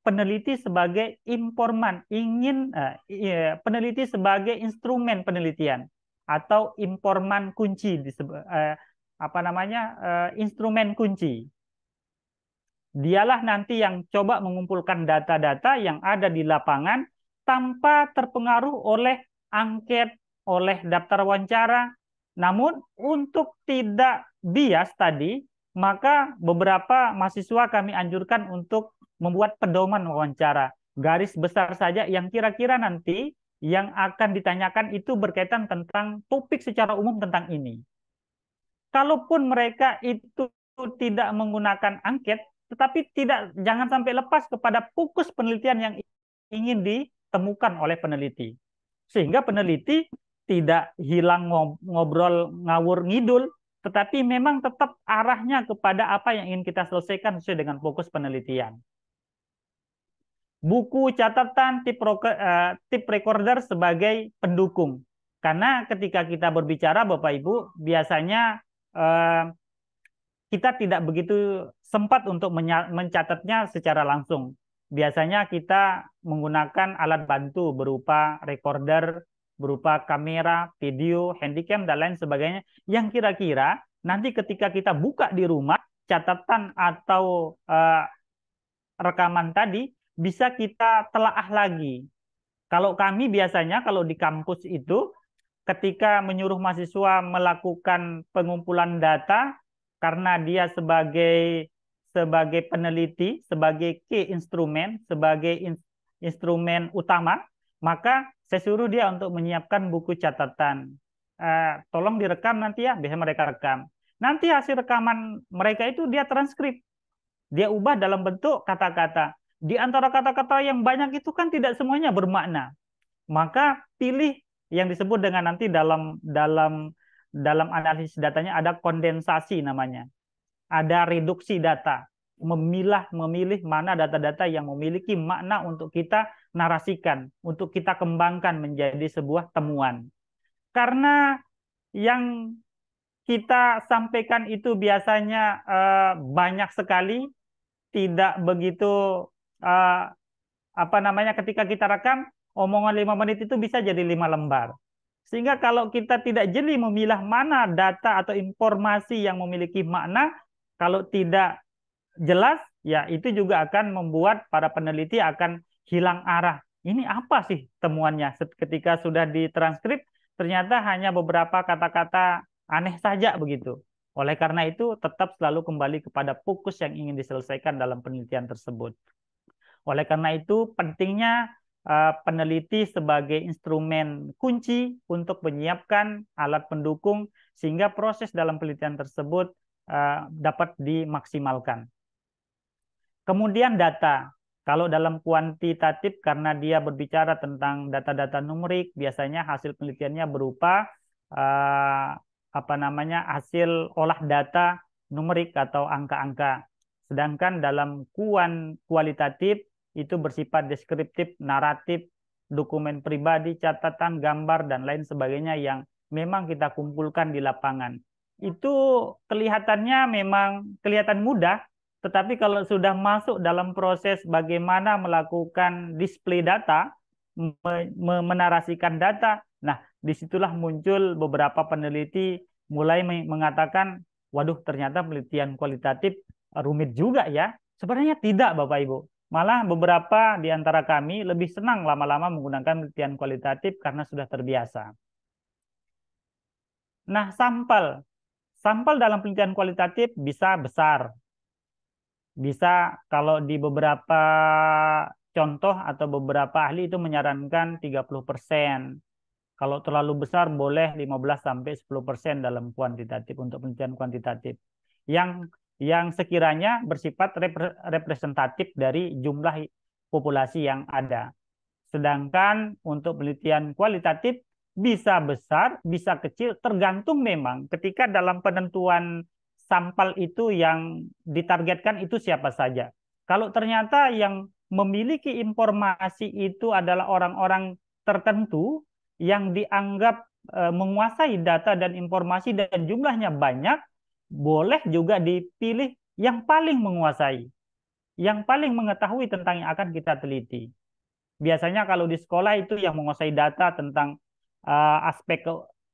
peneliti sebagai informan, peneliti sebagai instrumen penelitian atau informan kunci, instrumen kunci. Dialah nanti yang coba mengumpulkan data-data yang ada di lapangan tanpa terpengaruh oleh angket, oleh daftar wawancara. Namun untuk tidak bias tadi, maka beberapa mahasiswa kami anjurkan untuk membuat pedoman wawancara. Garis besar saja yang kira-kira nanti yang akan ditanyakan itu berkaitan tentang topik secara umum tentang ini. Kalaupun mereka itu tidak menggunakan angket, tetapi jangan sampai lepas kepada fokus penelitian yang ingin ditemukan oleh peneliti. Sehingga peneliti tidak hilang ngobrol ngawur ngidul, tetapi memang tetap arahnya kepada apa yang ingin kita selesaikan sesuai dengan fokus penelitian. Buku catatan, tip recorder sebagai pendukung. Karena ketika kita berbicara, Bapak Ibu, biasanya kita tidak begitu sempat untuk mencatatnya secara langsung. Biasanya kita menggunakan alat bantu berupa recorder, berupa kamera, video, handycam, dan lain sebagainya, yang kira-kira nanti ketika kita buka di rumah, catatan atau rekaman tadi bisa kita telaah lagi. Kalau kami biasanya, kalau di kampus itu, ketika menyuruh mahasiswa melakukan pengumpulan data, karena dia sebagai peneliti, sebagai key instrumen, sebagai instrumen utama, maka saya suruh dia untuk menyiapkan buku catatan. Tolong direkam nanti ya, biasanya mereka rekam. Nanti hasil rekaman mereka itu dia transkrip. Dia ubah dalam bentuk kata-kata. Di antara kata-kata yang banyak itu kan tidak semuanya bermakna. Maka pilih yang disebut dengan nanti dalam analisis datanya ada kondensasi namanya. Ada reduksi data. Memilih mana data-data yang memiliki makna untuk kita narasikan, untuk kita kembangkan menjadi sebuah temuan. Karena yang kita sampaikan itu biasanya banyak sekali, tidak begitu ketika kita rekam, omongan 5 menit itu bisa jadi 5 lembar. Sehingga kalau kita tidak jeli memilah mana data atau informasi yang memiliki makna, kalau tidak jelas, ya itu juga akan membuat para peneliti akan hilang arah. Ini apa sih temuannya? Ketika sudah ditranskrip, ternyata hanya beberapa kata-kata aneh saja begitu. Oleh karena itu, tetap selalu kembali kepada fokus yang ingin diselesaikan dalam penelitian tersebut. Oleh karena itu, pentingnya peneliti sebagai instrumen kunci untuk menyiapkan alat pendukung sehingga proses dalam penelitian tersebut dapat dimaksimalkan. Kemudian data. Kalau dalam kuantitatif, karena dia berbicara tentang data-data numerik, biasanya hasil penelitiannya berupa hasil olah data numerik atau angka-angka. Sedangkan dalam kualitatif itu bersifat deskriptif, naratif, dokumen pribadi, catatan, gambar, dan lain sebagainya yang memang kita kumpulkan di lapangan. Itu kelihatannya memang kelihatan mudah, tetapi kalau sudah masuk dalam proses bagaimana melakukan display data, menarasikan data, nah disitulah muncul beberapa peneliti mulai mengatakan, waduh ternyata penelitian kualitatif rumit juga ya. Sebenarnya tidak Bapak Ibu. Malah beberapa di antara kami lebih senang lama-lama menggunakan penelitian kualitatif karena sudah terbiasa. Nah, sampel dalam penelitian kualitatif bisa besar. Bisa kalau di beberapa contoh atau beberapa ahli itu menyarankan 30%. Kalau terlalu besar boleh 15-10% dalam kuantitatif untuk penelitian kuantitatif. Yang sekiranya bersifat representatif dari jumlah populasi yang ada. Sedangkan untuk penelitian kualitatif bisa besar, bisa kecil, tergantung memang ketika dalam penentuan sampel itu yang ditargetkan itu siapa saja. Kalau ternyata yang memiliki informasi itu adalah orang-orang tertentu yang dianggap menguasai data dan informasi dan jumlahnya banyak, boleh juga dipilih yang paling menguasai, yang paling mengetahui tentang yang akan kita teliti. Biasanya kalau di sekolah itu yang menguasai data tentang aspek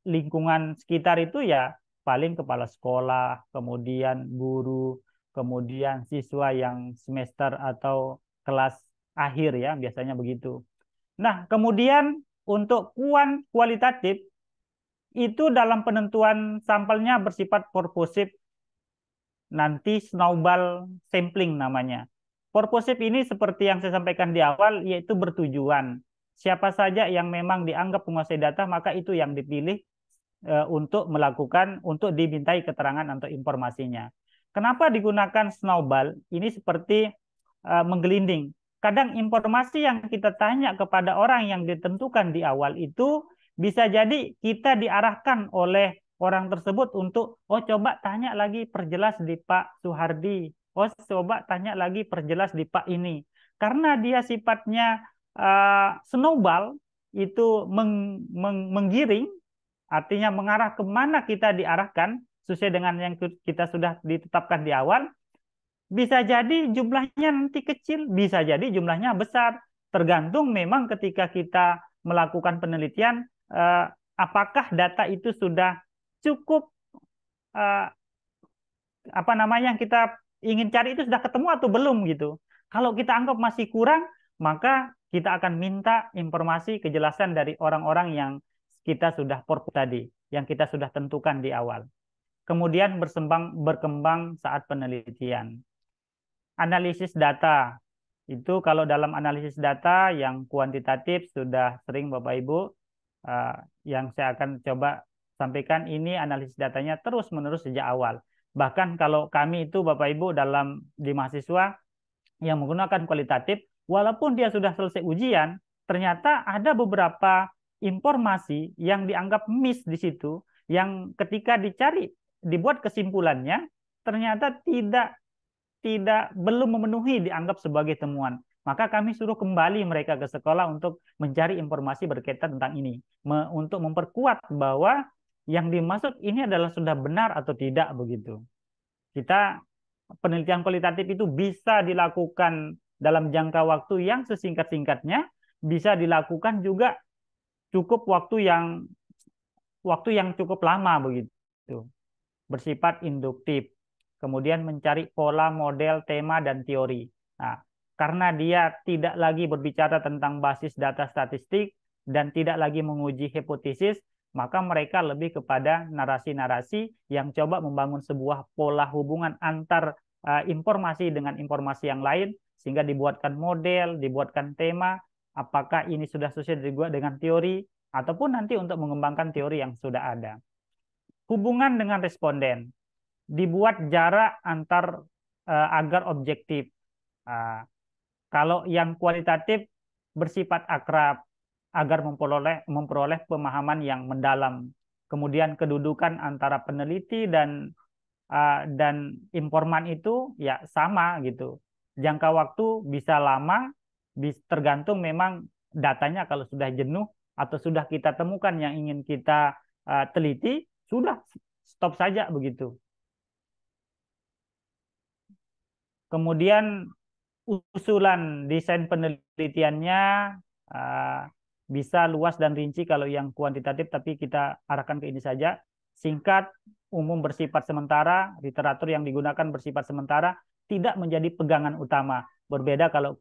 lingkungan sekitar itu ya paling kepala sekolah, kemudian guru, kemudian siswa yang semester atau kelas akhir ya, biasanya begitu. Nah, kemudian untuk kualitatif itu dalam penentuan sampelnya bersifat purposive, nanti snowball sampling namanya. Purposive ini seperti yang saya sampaikan di awal, yaitu bertujuan. Siapa saja yang memang dianggap menguasai data, maka itu yang dipilih untuk dimintai keterangan atau informasinya. Kenapa digunakan snowball? Ini seperti menggelinding. Kadang informasi yang kita tanya kepada orang yang ditentukan di awal itu bisa jadi kita diarahkan oleh orang tersebut untuk, oh coba tanya lagi perjelas di Pak Suhardi, oh coba tanya lagi perjelas di Pak ini. Karena dia sifatnya snowball, itu menggiring, artinya mengarah kemana kita diarahkan, sesuai dengan yang kita sudah ditetapkan di awal, bisa jadi jumlahnya nanti kecil, bisa jadi jumlahnya besar. Tergantung memang ketika kita melakukan penelitian, apakah data itu sudah cukup, apa namanya, yang kita ingin cari itu sudah ketemu atau belum gitu. Kalau kita anggap masih kurang, maka kita akan minta informasi kejelasan dari orang-orang yang kita sudah tadi, yang kita sudah tentukan di awal. Kemudian berkembang saat penelitian. Analisis data. Itu kalau dalam analisis data yang kuantitatif sudah sering Bapak Ibu, yang saya akan coba sampaikan ini analisis datanya terus-menerus sejak awal. Bahkan kalau kami itu Bapak Ibu di mahasiswa yang menggunakan kualitatif, walaupun dia sudah selesai ujian, ternyata ada beberapa informasi yang dianggap miss di situ, yang ketika dibuat kesimpulannya, ternyata belum memenuhi dianggap sebagai temuan. Maka kami suruh kembali mereka ke sekolah untuk mencari informasi berkaitan tentang ini, untuk memperkuat bahwa yang dimaksud ini adalah sudah benar atau tidak begitu. Penelitian kualitatif itu bisa dilakukan dalam jangka waktu yang sesingkat-singkatnya, bisa dilakukan juga cukup waktu yang cukup lama begitu. Bersifat induktif. Kemudian mencari pola, model, tema, dan teori. Nah, karena dia tidak lagi berbicara tentang basis data statistik dan tidak lagi menguji hipotesis, maka mereka lebih kepada narasi-narasi yang coba membangun sebuah pola hubungan antar informasi dengan informasi yang lain, sehingga dibuatkan model, dibuatkan tema, apakah ini sudah sesuai dengan teori, ataupun nanti untuk mengembangkan teori yang sudah ada. Hubungan dengan responden. Dibuat jarak agar objektif. Kalau yang kualitatif bersifat akrab, agar memperoleh pemahaman yang mendalam. Kemudian kedudukan antara peneliti dan informan itu ya sama gitu. Jangka waktu bisa lama, tergantung memang datanya kalau sudah jenuh atau sudah kita temukan yang ingin kita teliti, sudah stop saja begitu. Kemudian usulan desain penelitiannya uh, bisa luas dan rinci kalau yang kuantitatif, tapi kita arahkan ke ini saja. Singkat, umum, bersifat sementara, literatur yang digunakan bersifat sementara, tidak menjadi pegangan utama. Berbeda kalau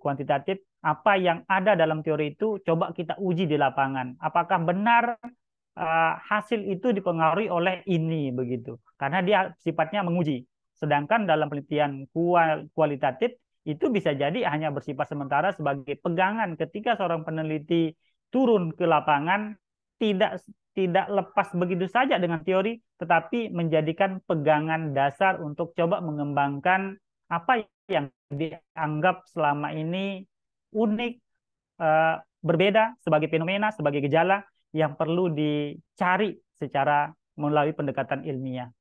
kuantitatif, apa yang ada dalam teori itu coba kita uji di lapangan. Apakah benar hasil itu dipengaruhi oleh ini begitu? Karena dia sifatnya menguji. Sedangkan dalam penelitian kualitatif itu bisa jadi hanya bersifat sementara sebagai pegangan ketika seorang peneliti turun ke lapangan, tidak tidak lepas begitu saja dengan teori, tetapi menjadikan pegangan dasar untuk coba mengembangkan apa yang dianggap selama ini unik, berbeda sebagai fenomena, sebagai gejala yang perlu dicari secara melalui pendekatan ilmiah.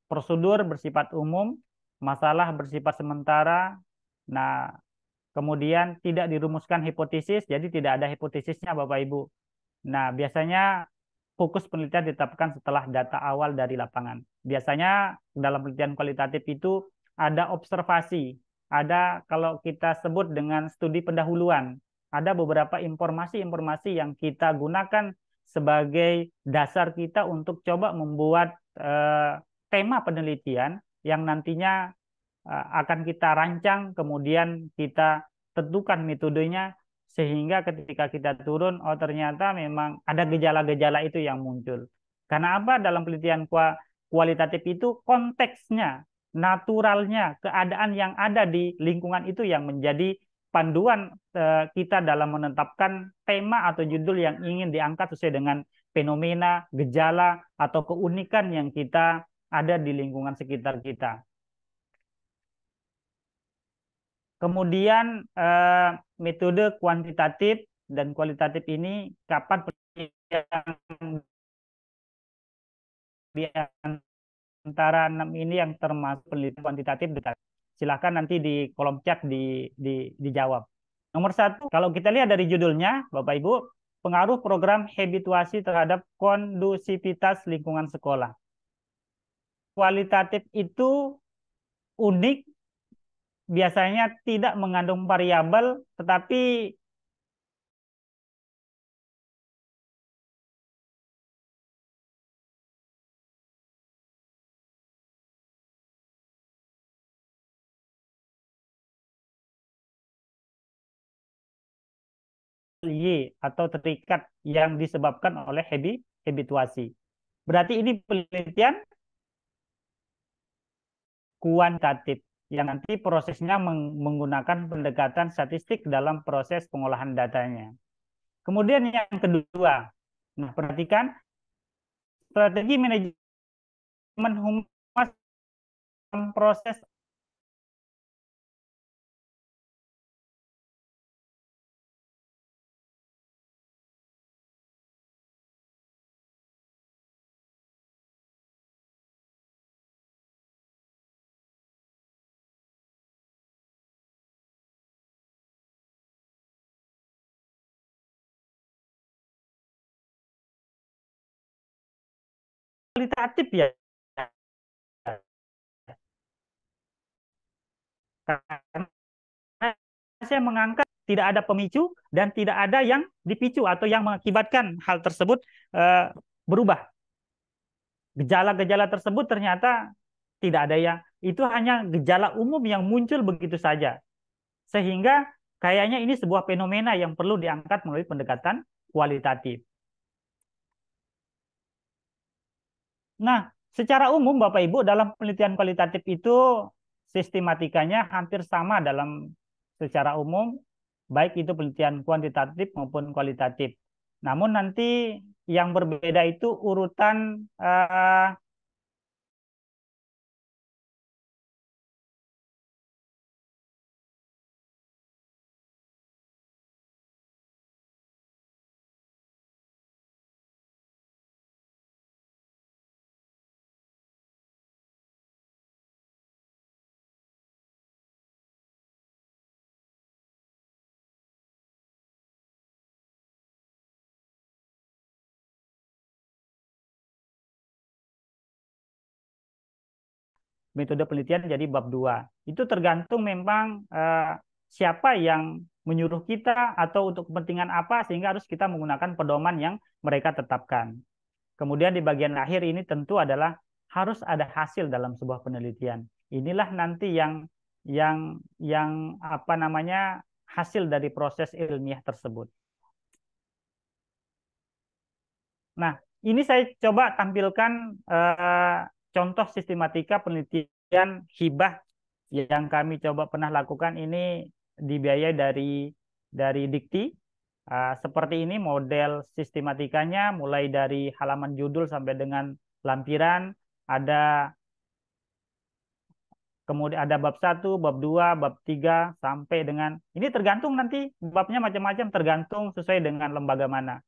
Prosedur bersifat umum, masalah bersifat sementara. Nah, kemudian tidak dirumuskan hipotesis, jadi tidak ada hipotesisnya Bapak Ibu. Nah, biasanya fokus penelitian ditetapkan setelah data awal dari lapangan. Biasanya dalam penelitian kualitatif itu ada observasi, ada kalau kita sebut dengan studi pendahuluan, ada beberapa informasi-informasi yang kita gunakan sebagai dasar kita untuk coba membuat tema penelitian yang nantinya akan kita rancang, kemudian kita tentukan metodenya, sehingga ketika kita turun, oh ternyata memang ada gejala-gejala itu yang muncul. Karena apa? Dalam penelitian kualitatif itu konteksnya, naturalnya, keadaan yang ada di lingkungan itu yang menjadi panduan kita dalam menetapkan tema atau judul yang ingin diangkat sesuai dengan fenomena, gejala, atau keunikan yang kita ada di lingkungan sekitar kita. Kemudian metode kuantitatif dan kualitatif ini kapan penelitian di antara 6 ini yang termasuk penelitian kuantitatif? Silahkan nanti di kolom chat dijawab. Nomor 1, kalau kita lihat dari judulnya, Bapak Ibu, pengaruh program habituasi terhadap kondusivitas lingkungan sekolah. Kualitatif itu unik, biasanya tidak mengandung variabel, tetapi Y atau terikat yang disebabkan oleh habituasi. Berarti ini penelitian kuantitatif yang nanti prosesnya menggunakan pendekatan statistik dalam proses pengolahan datanya. Kemudian yang kedua, nah perhatikan strategi manajemen humas dalam proses kualitatif ya. Karena saya mengangkat tidak ada pemicu dan tidak ada yang dipicu atau yang mengakibatkan hal tersebut berubah. Gejala-gejala tersebut ternyata tidak ada yang, itu hanya gejala umum yang muncul begitu saja. Sehingga kayaknya ini sebuah fenomena yang perlu diangkat melalui pendekatan kualitatif. Nah, secara umum Bapak Ibu dalam penelitian kualitatif itu sistematikanya hampir sama dalam secara umum, baik itu penelitian kuantitatif maupun kualitatif. Namun nanti yang berbeda itu urutan metode penelitian jadi bab 2. Itu tergantung memang siapa yang menyuruh kita atau untuk kepentingan apa sehingga harus kita menggunakan pedoman yang mereka tetapkan. Kemudian di bagian akhir ini tentu adalah harus ada hasil dalam sebuah penelitian. Inilah nanti yang apa namanya hasil dari proses ilmiah tersebut. Nah, ini saya coba tampilkan contoh sistematika penelitian hibah yang kami coba pernah lakukan. Ini dibiayai dari Dikti. Seperti ini model sistematikanya, mulai dari halaman judul sampai dengan lampiran. Kemudian ada bab 1, bab 2, bab 3, sampai dengan, ini tergantung nanti babnya macam-macam, tergantung sesuai dengan lembaga mana.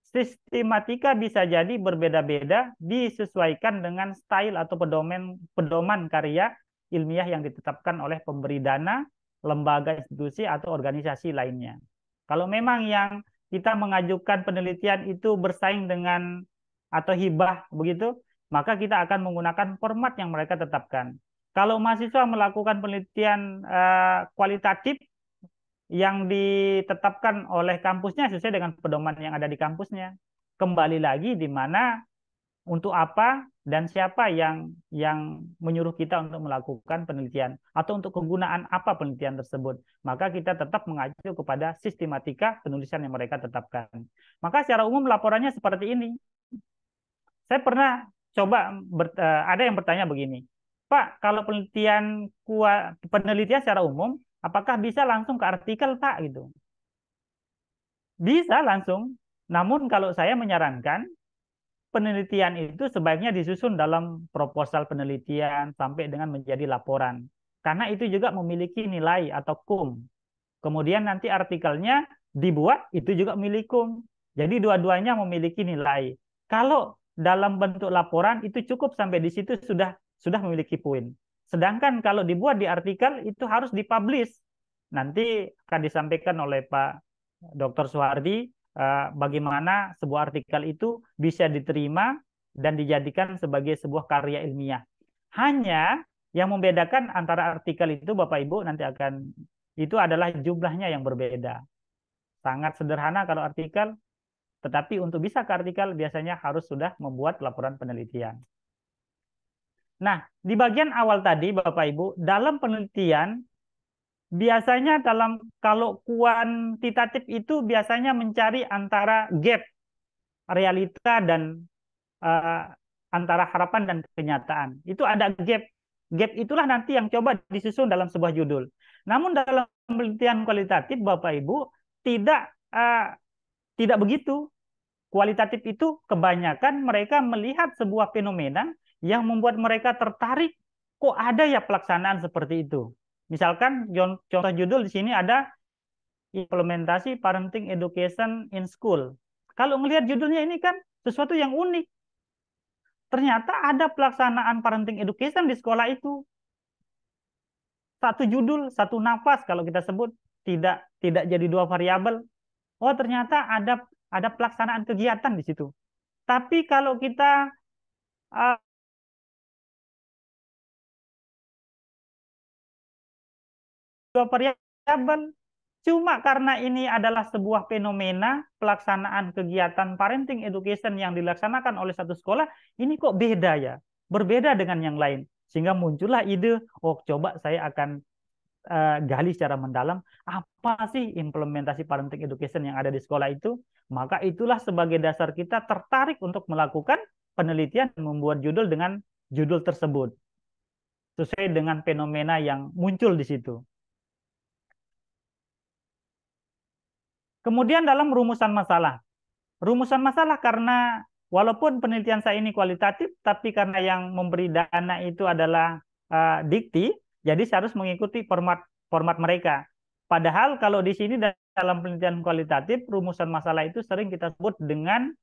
Sistematika bisa jadi berbeda-beda disesuaikan dengan style atau pedoman karya ilmiah yang ditetapkan oleh pemberi dana, lembaga, institusi, atau organisasi lainnya. Kalau memang yang kita mengajukan penelitian itu bersaing dengan atau hibah begitu, maka kita akan menggunakan format yang mereka tetapkan. Kalau mahasiswa melakukan penelitian kualitatif yang ditetapkan oleh kampusnya sesuai dengan pedoman yang ada di kampusnya. Kembali lagi di mana, untuk apa, dan siapa yang menyuruh kita untuk melakukan penelitian atau untuk kegunaan apa penelitian tersebut. Maka kita tetap mengacu kepada sistematika penulisan yang mereka tetapkan. Maka secara umum laporannya seperti ini. Saya pernah coba, ada yang bertanya begini, Pak, kalau penelitian secara umum, apakah bisa langsung ke artikel, Pak? Gitu. Bisa langsung. Namun kalau saya menyarankan, penelitian itu sebaiknya disusun dalam proposal penelitian sampai dengan menjadi laporan. Karena itu juga memiliki nilai atau kum. Kemudian nanti artikelnya dibuat, itu juga memiliki kum. Jadi dua-duanya memiliki nilai. Kalau dalam bentuk laporan, itu cukup sampai di situ sudah memiliki poin. Sedangkan kalau dibuat di artikel itu harus dipublish. Nanti akan disampaikan oleh Pak Dr. Suhardi bagaimana sebuah artikel itu bisa diterima dan dijadikan sebagai sebuah karya ilmiah. Hanya yang membedakan antara artikel itu Bapak Ibu itu adalah jumlahnya yang berbeda. Sangat sederhana kalau artikel, tetapi untuk bisa ke artikel biasanya harus sudah membuat laporan penelitian. Nah, di bagian awal tadi Bapak Ibu, dalam penelitian biasanya kalau kuantitatif itu biasanya mencari antara gap realita dan antara harapan dan kenyataan. Itu ada gap. Gap itulah nanti yang coba disusun dalam sebuah judul. Namun dalam penelitian kualitatif Bapak Ibu tidak begitu. Kualitatif itu kebanyakan mereka melihat sebuah fenomena yang membuat mereka tertarik, kok ada ya pelaksanaan seperti itu. Misalkan contoh judul di sini ada implementasi parenting education in school. Kalau melihat judulnya ini kan sesuatu yang unik. Ternyata ada pelaksanaan parenting education di sekolah itu. Satu judul, satu nafas kalau kita sebut, tidak jadi dua variabel. Oh, ternyata ada pelaksanaan kegiatan di situ. Tapi kalau kita dua variabel, cuma karena ini adalah sebuah fenomena pelaksanaan kegiatan parenting education yang dilaksanakan oleh satu sekolah, ini kok beda ya, berbeda dengan yang lain. Sehingga muncullah ide, oh coba saya akan gali secara mendalam, apa sih implementasi parenting education yang ada di sekolah itu. Maka itulah sebagai dasar kita tertarik untuk melakukan penelitian dan membuat judul dengan judul tersebut. Sesuai dengan fenomena yang muncul di situ. Kemudian dalam rumusan masalah. Rumusan masalah karena walaupun penelitian saya ini kualitatif, tapi karena yang memberi dana itu adalah Dikti, jadi saya harus mengikuti format mereka. Padahal kalau di sini dalam penelitian kualitatif, rumusan masalah itu sering kita sebut dengan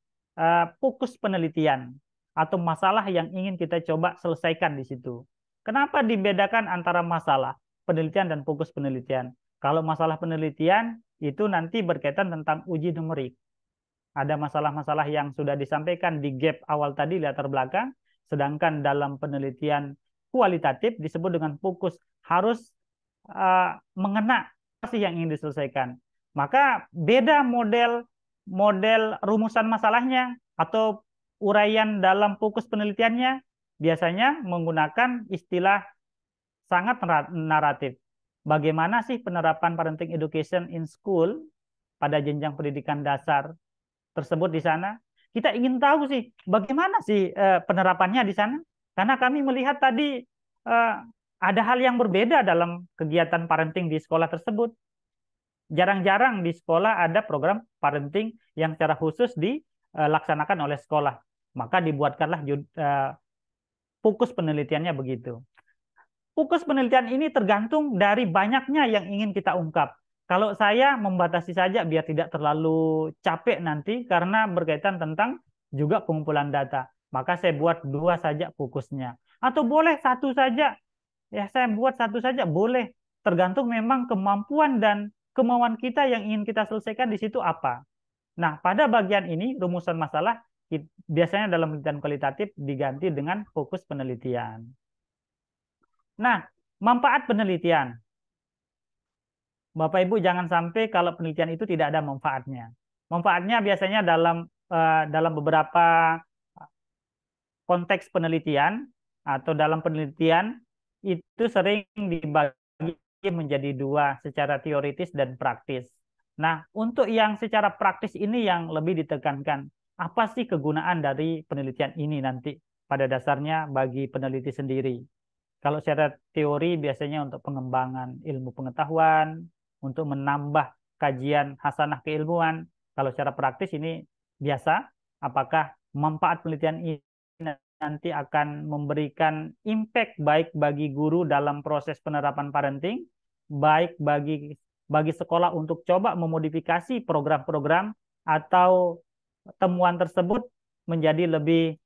fokus penelitian atau masalah yang ingin kita coba selesaikan di situ. Kenapa dibedakan antara masalah penelitian dan fokus penelitian? Kalau masalah penelitian itu nanti berkaitan tentang uji numerik. Ada masalah-masalah yang sudah disampaikan di gap awal tadi, latar belakang, sedangkan dalam penelitian kualitatif disebut dengan fokus, harus mengena apa sih yang ingin diselesaikan. Maka beda model rumusan masalahnya atau uraian dalam fokus penelitiannya biasanya menggunakan istilah sangat naratif. Bagaimana sih penerapan parenting education in school pada jenjang pendidikan dasar tersebut di sana? Kita ingin tahu sih bagaimana sih penerapannya di sana. Karena kami melihat tadi ada hal yang berbeda dalam kegiatan parenting di sekolah tersebut. Jarang-jarang di sekolah ada program parenting yang secara khusus dilaksanakan oleh sekolah. Maka dibuatkanlah fokus penelitiannya begitu. Fokus penelitian ini tergantung dari banyaknya yang ingin kita ungkap. Kalau saya membatasi saja biar tidak terlalu capek nanti karena berkaitan tentang juga pengumpulan data. Maka saya buat 2 saja fokusnya. Atau boleh 1 saja. Ya saya buat 1 saja boleh. Tergantung memang kemampuan dan kemauan kita yang ingin kita selesaikan di situ apa. Nah, pada bagian ini rumusan masalah biasanya dalam penelitian kualitatif diganti dengan fokus penelitian. Nah, manfaat penelitian. Bapak Ibu jangan sampai kalau penelitian itu tidak ada manfaatnya. Manfaatnya biasanya dalam beberapa konteks penelitian atau dalam penelitian itu sering dibagi menjadi 2 secara teoritis dan praktis. Nah, untuk yang secara praktis ini yang lebih ditekankan. Apa sih kegunaan dari penelitian ini nanti pada dasarnya bagi peneliti sendiri? Kalau secara teori biasanya untuk pengembangan ilmu pengetahuan, untuk menambah kajian hasanah keilmuan. Kalau secara praktis ini biasa, apakah manfaat penelitian ini nanti akan memberikan impact baik bagi guru dalam proses penerapan parenting, baik bagi sekolah untuk coba memodifikasi program-program atau temuan tersebut menjadi lebih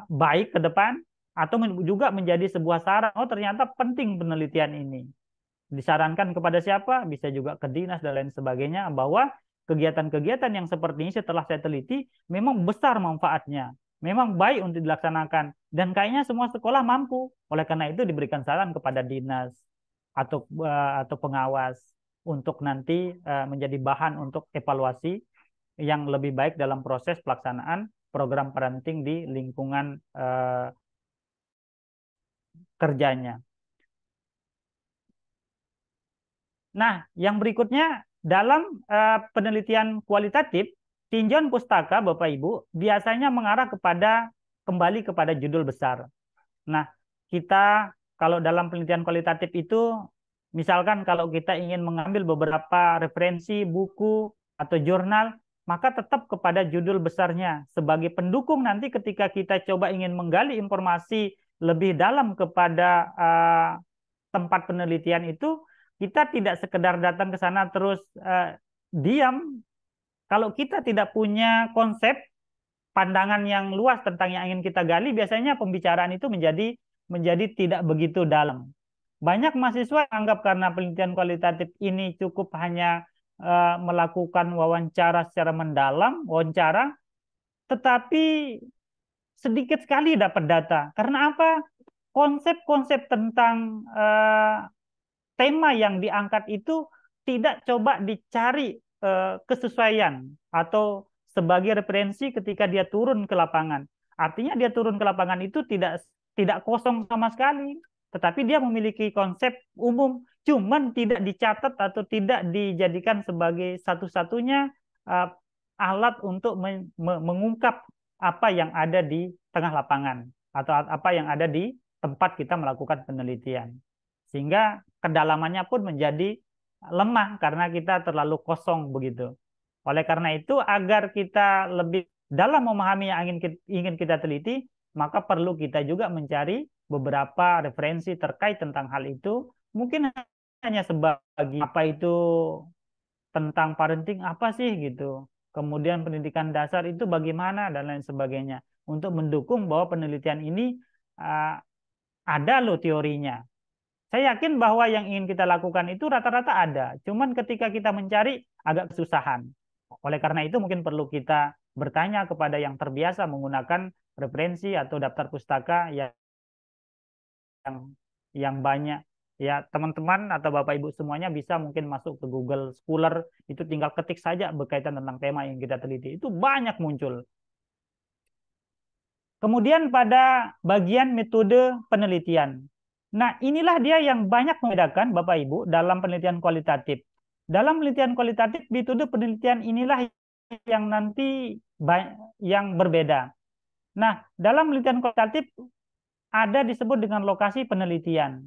baik ke depan, atau juga menjadi sebuah saran, oh ternyata penting penelitian ini. Disarankan kepada siapa? Bisa juga ke dinas dan lain sebagainya, bahwa kegiatan-kegiatan yang seperti ini setelah saya teliti memang besar manfaatnya, memang baik untuk dilaksanakan, dan kayaknya semua sekolah mampu. Oleh karena itu diberikan saran kepada dinas atau pengawas untuk nanti menjadi bahan untuk evaluasi yang lebih baik dalam proses pelaksanaan program parenting di lingkungan kerjanya. Nah, yang berikutnya dalam penelitian kualitatif, tinjauan pustaka Bapak Ibu biasanya mengarah kembali kepada judul besar. Nah, kita kalau dalam penelitian kualitatif itu, misalkan kalau kita ingin mengambil beberapa referensi buku atau jurnal, maka tetap kepada judul besarnya sebagai pendukung nanti ketika kita coba ingin menggali informasi lebih dalam kepada tempat penelitian itu, kita tidak sekedar datang ke sana terus diam. Kalau kita tidak punya konsep pandangan yang luas tentang yang ingin kita gali, biasanya pembicaraan itu menjadi tidak begitu dalam. Banyak mahasiswa anggap karena penelitian kualitatif ini cukup hanya melakukan wawancara secara mendalam, tetapi sedikit sekali dapat data. Karena apa? Konsep-konsep tentang tema yang diangkat itu tidak coba dicari kesesuaian atau sebagai referensi ketika dia turun ke lapangan. Artinya dia turun ke lapangan itu tidak kosong sama sekali, tetapi dia memiliki konsep umum, cuman tidak dicatat atau tidak dijadikan sebagai satu-satunya alat untuk mengungkap apa yang ada di tengah lapangan atau apa yang ada di tempat kita melakukan penelitian. Sehingga kedalamannya pun menjadi lemah karena kita terlalu kosong begitu. Oleh karena itu, agar kita lebih dalam memahami yang ingin kita teliti, maka perlu kita juga mencari beberapa referensi terkait tentang hal itu. Mungkin hanya sebagai apa itu tentang parenting apa sih gitu. Kemudian pendidikan dasar itu bagaimana dan lain sebagainya. Untuk mendukung bahwa penelitian ini ada loh teorinya. Saya yakin bahwa yang ingin kita lakukan itu rata-rata ada. Cuman ketika kita mencari agak kesusahan. Oleh karena itu mungkin perlu kita bertanya kepada yang terbiasa menggunakan referensi atau daftar pustaka yang yang banyak. Ya, teman-teman atau Bapak Ibu semuanya bisa mungkin masuk ke Google Scholar, itu tinggal ketik saja berkaitan tentang tema yang kita teliti. Itu banyak muncul. Kemudian pada bagian metode penelitian. Nah, inilah dia yang banyak membedakan Bapak Ibu dalam penelitian kualitatif. Dalam penelitian kualitatif, metode penelitian inilah yang nanti yang berbeda. Nah, dalam penelitian kualitatif ada disebut dengan lokasi penelitian.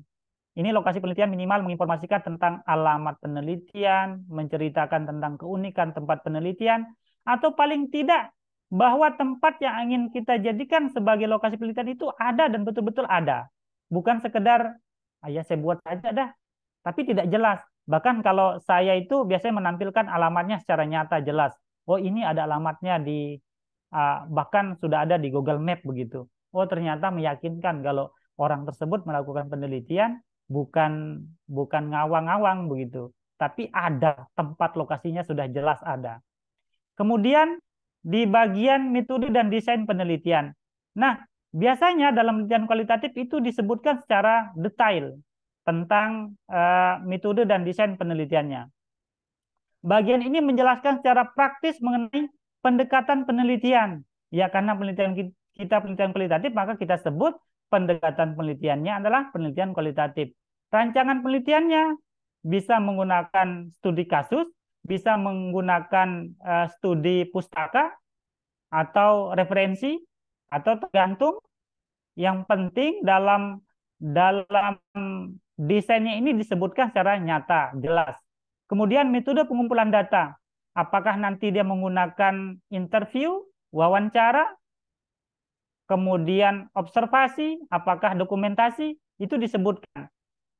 Ini lokasi penelitian minimal menginformasikan tentang alamat penelitian, menceritakan tentang keunikan tempat penelitian, atau paling tidak bahwa tempat yang ingin kita jadikan sebagai lokasi penelitian itu ada dan betul-betul ada. Bukan sekedar, ya saya buat saja dah, tapi tidak jelas. Bahkan kalau saya itu biasanya menampilkan alamatnya secara nyata jelas. Oh, ini ada alamatnya di, bahkan sudah ada di Google Map begitu. Oh, ternyata meyakinkan kalau orang tersebut melakukan penelitian bukan ngawang-ngawang begitu, tapi ada tempat lokasinya sudah jelas ada. Kemudian di bagian metode dan desain penelitian. Nah, biasanya dalam penelitian kualitatif itu disebutkan secara detail tentang metode dan desain penelitiannya. Bagian ini menjelaskan secara praktis mengenai pendekatan penelitian. Ya, karena kita penelitian kualitatif, maka kita sebut pendekatan penelitiannya adalah penelitian kualitatif. Rancangan penelitiannya bisa menggunakan studi kasus, bisa menggunakan studi pustaka atau referensi, atau tergantung. Yang penting dalam desainnya ini disebutkan secara nyata, jelas. Kemudian metode pengumpulan data. Apakah nanti dia menggunakan interview, wawancara, kemudian observasi, apakah dokumentasi, itu disebutkan.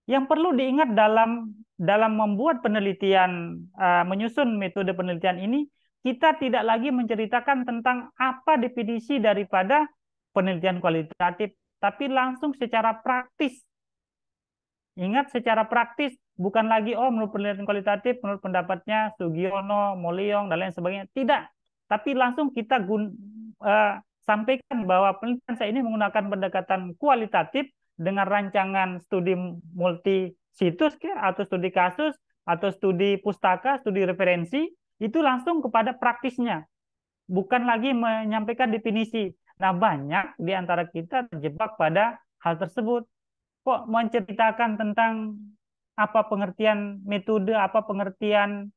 Yang perlu diingat dalam membuat penelitian, menyusun metode penelitian ini, kita tidak lagi menceritakan tentang apa definisi daripada penelitian kualitatif, tapi langsung secara praktis. Ingat, secara praktis, bukan lagi, oh menurut penelitian kualitatif, menurut pendapatnya Sugiono, Moliong, dan lain sebagainya. Tidak, tapi langsung kita sampaikan bahwa penelitian saya ini menggunakan pendekatan kualitatif dengan rancangan studi multi situs atau studi kasus atau studi pustaka, studi referensi, itu langsung kepada praktisnya, bukan lagi menyampaikan definisi. Nah, banyak di antara kita terjebak pada hal tersebut. Kok menceritakan tentang apa pengertian metode, apa pengertian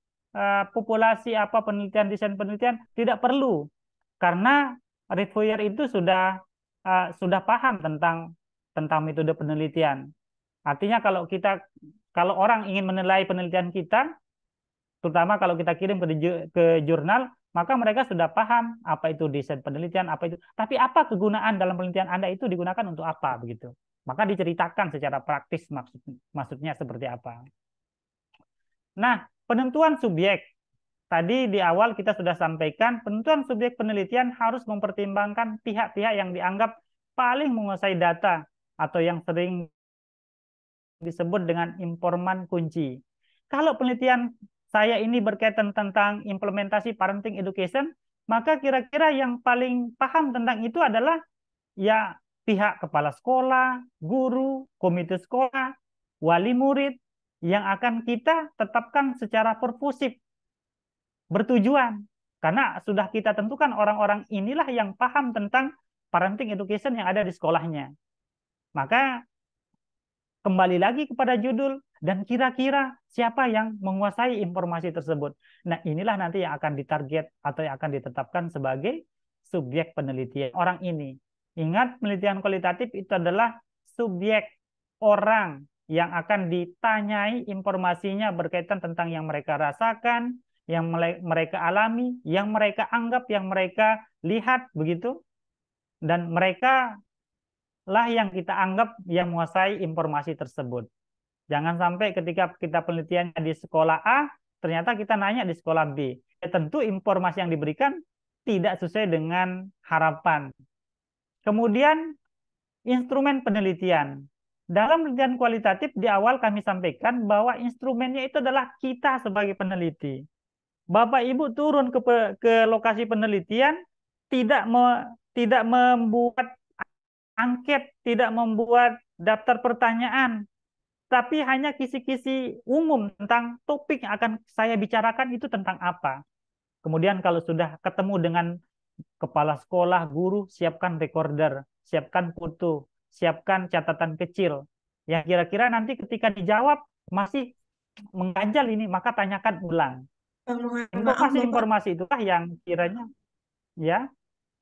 populasi, apa penelitian, desain penelitian, tidak perlu. Karena reviewer itu sudah paham tentang metode penelitian. Artinya kalau orang ingin menilai penelitian kita, terutama kalau kita kirim ke jurnal, maka mereka sudah paham apa itu desain penelitian, apa itu. Tapi apa kegunaan dalam penelitian Anda itu digunakan untuk apa begitu. Maka diceritakan secara praktis maksudnya seperti apa. Nah, penentuan subjek. Tadi di awal kita sudah sampaikan, penentuan subjek penelitian harus mempertimbangkan pihak-pihak yang dianggap paling menguasai data atau yang sering disebut dengan informan kunci. Kalau penelitian saya ini berkaitan tentang implementasi parenting education, maka kira-kira yang paling paham tentang itu adalah ya pihak kepala sekolah, guru, komite sekolah, wali murid, yang akan kita tetapkan secara purposif, bertujuan. Karena sudah kita tentukan orang-orang inilah yang paham tentang parenting education yang ada di sekolahnya. Maka kembali lagi kepada judul, dan kira-kira siapa yang menguasai informasi tersebut. Nah, inilah nanti yang akan ditarget atau yang akan ditetapkan sebagai subjek penelitian. Orang ini. Ingat, penelitian kualitatif itu adalah subjek, orang yang akan ditanyai informasinya berkaitan tentang yang mereka rasakan, yang mereka alami, yang mereka anggap, yang mereka lihat, begitu. Dan mereka lah yang kita anggap yang menguasai informasi tersebut. Jangan sampai ketika kita penelitiannya di sekolah A, ternyata kita nanya di sekolah B. Ya, tentu informasi yang diberikan tidak sesuai dengan harapan. Kemudian, instrumen penelitian. Dalam penelitian kualitatif, di awal kami sampaikan bahwa instrumennya itu adalah kita sebagai peneliti. Bapak Ibu turun ke lokasi penelitian, tidak membuat angket, tidak membuat daftar pertanyaan, tapi hanya kisi-kisi umum tentang topik yang akan saya bicarakan itu tentang apa. Kemudian kalau sudah ketemu dengan kepala sekolah, guru, siapkan recorder, siapkan foto, siapkan catatan kecil. Yang kira-kira nanti ketika dijawab masih mengganjal ini, maka tanyakan ulang. Mohon maaf Bapak, Informasi-informasi itulah yang kiranya ya.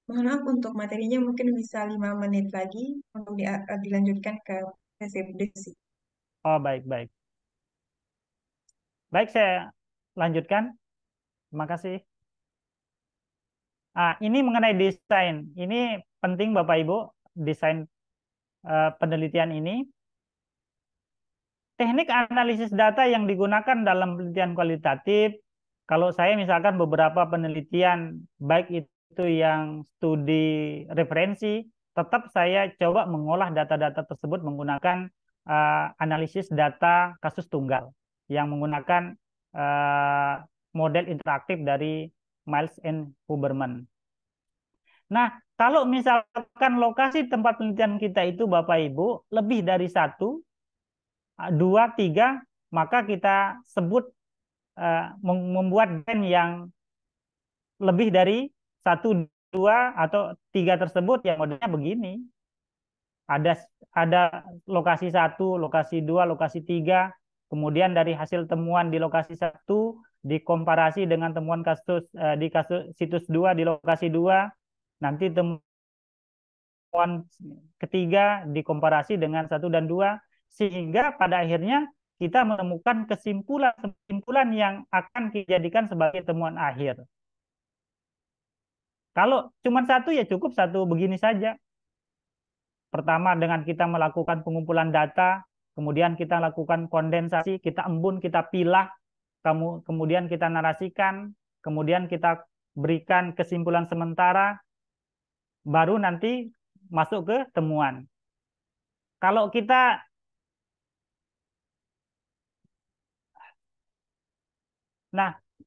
mohon maaf untuk materinya mungkin bisa 5 menit lagi untuk dilanjutkan ke sesi diskusi. Oh, baik. Baik, saya lanjutkan. Terima kasih. Ini mengenai desain. Ini penting Bapak Ibu, desain penelitian ini. Teknik analisis data yang digunakan dalam penelitian kualitatif, kalau saya misalkan beberapa penelitian, baik itu yang studi referensi, tetap saya coba mengolah data-data tersebut menggunakan analisis data kasus tunggal yang menggunakan model interaktif dari Miles and Huberman. Nah, kalau misalkan lokasi tempat penelitian kita itu Bapak Ibu lebih dari 1, 2, 3, maka kita sebut membuat band yang lebih dari 1, 2, atau 3 tersebut yang modelnya begini. Ada lokasi 1, lokasi 2, lokasi 3, kemudian dari hasil temuan di lokasi 1 dikomparasi dengan temuan kasus di kasus situs 2 di lokasi 2, nanti temuan ketiga dikomparasi dengan 1 dan 2, sehingga pada akhirnya kita menemukan kesimpulan yang akan dijadikan sebagai temuan akhir. Kalau cuma 1 ya cukup 1 begini saja. Pertama dengan kita melakukan pengumpulan data, kemudian kita lakukan kondensasi, kita embun, kita pilah, kemudian kita narasikan, kemudian kita berikan kesimpulan sementara, baru nanti masuk ke temuan. Kalau kita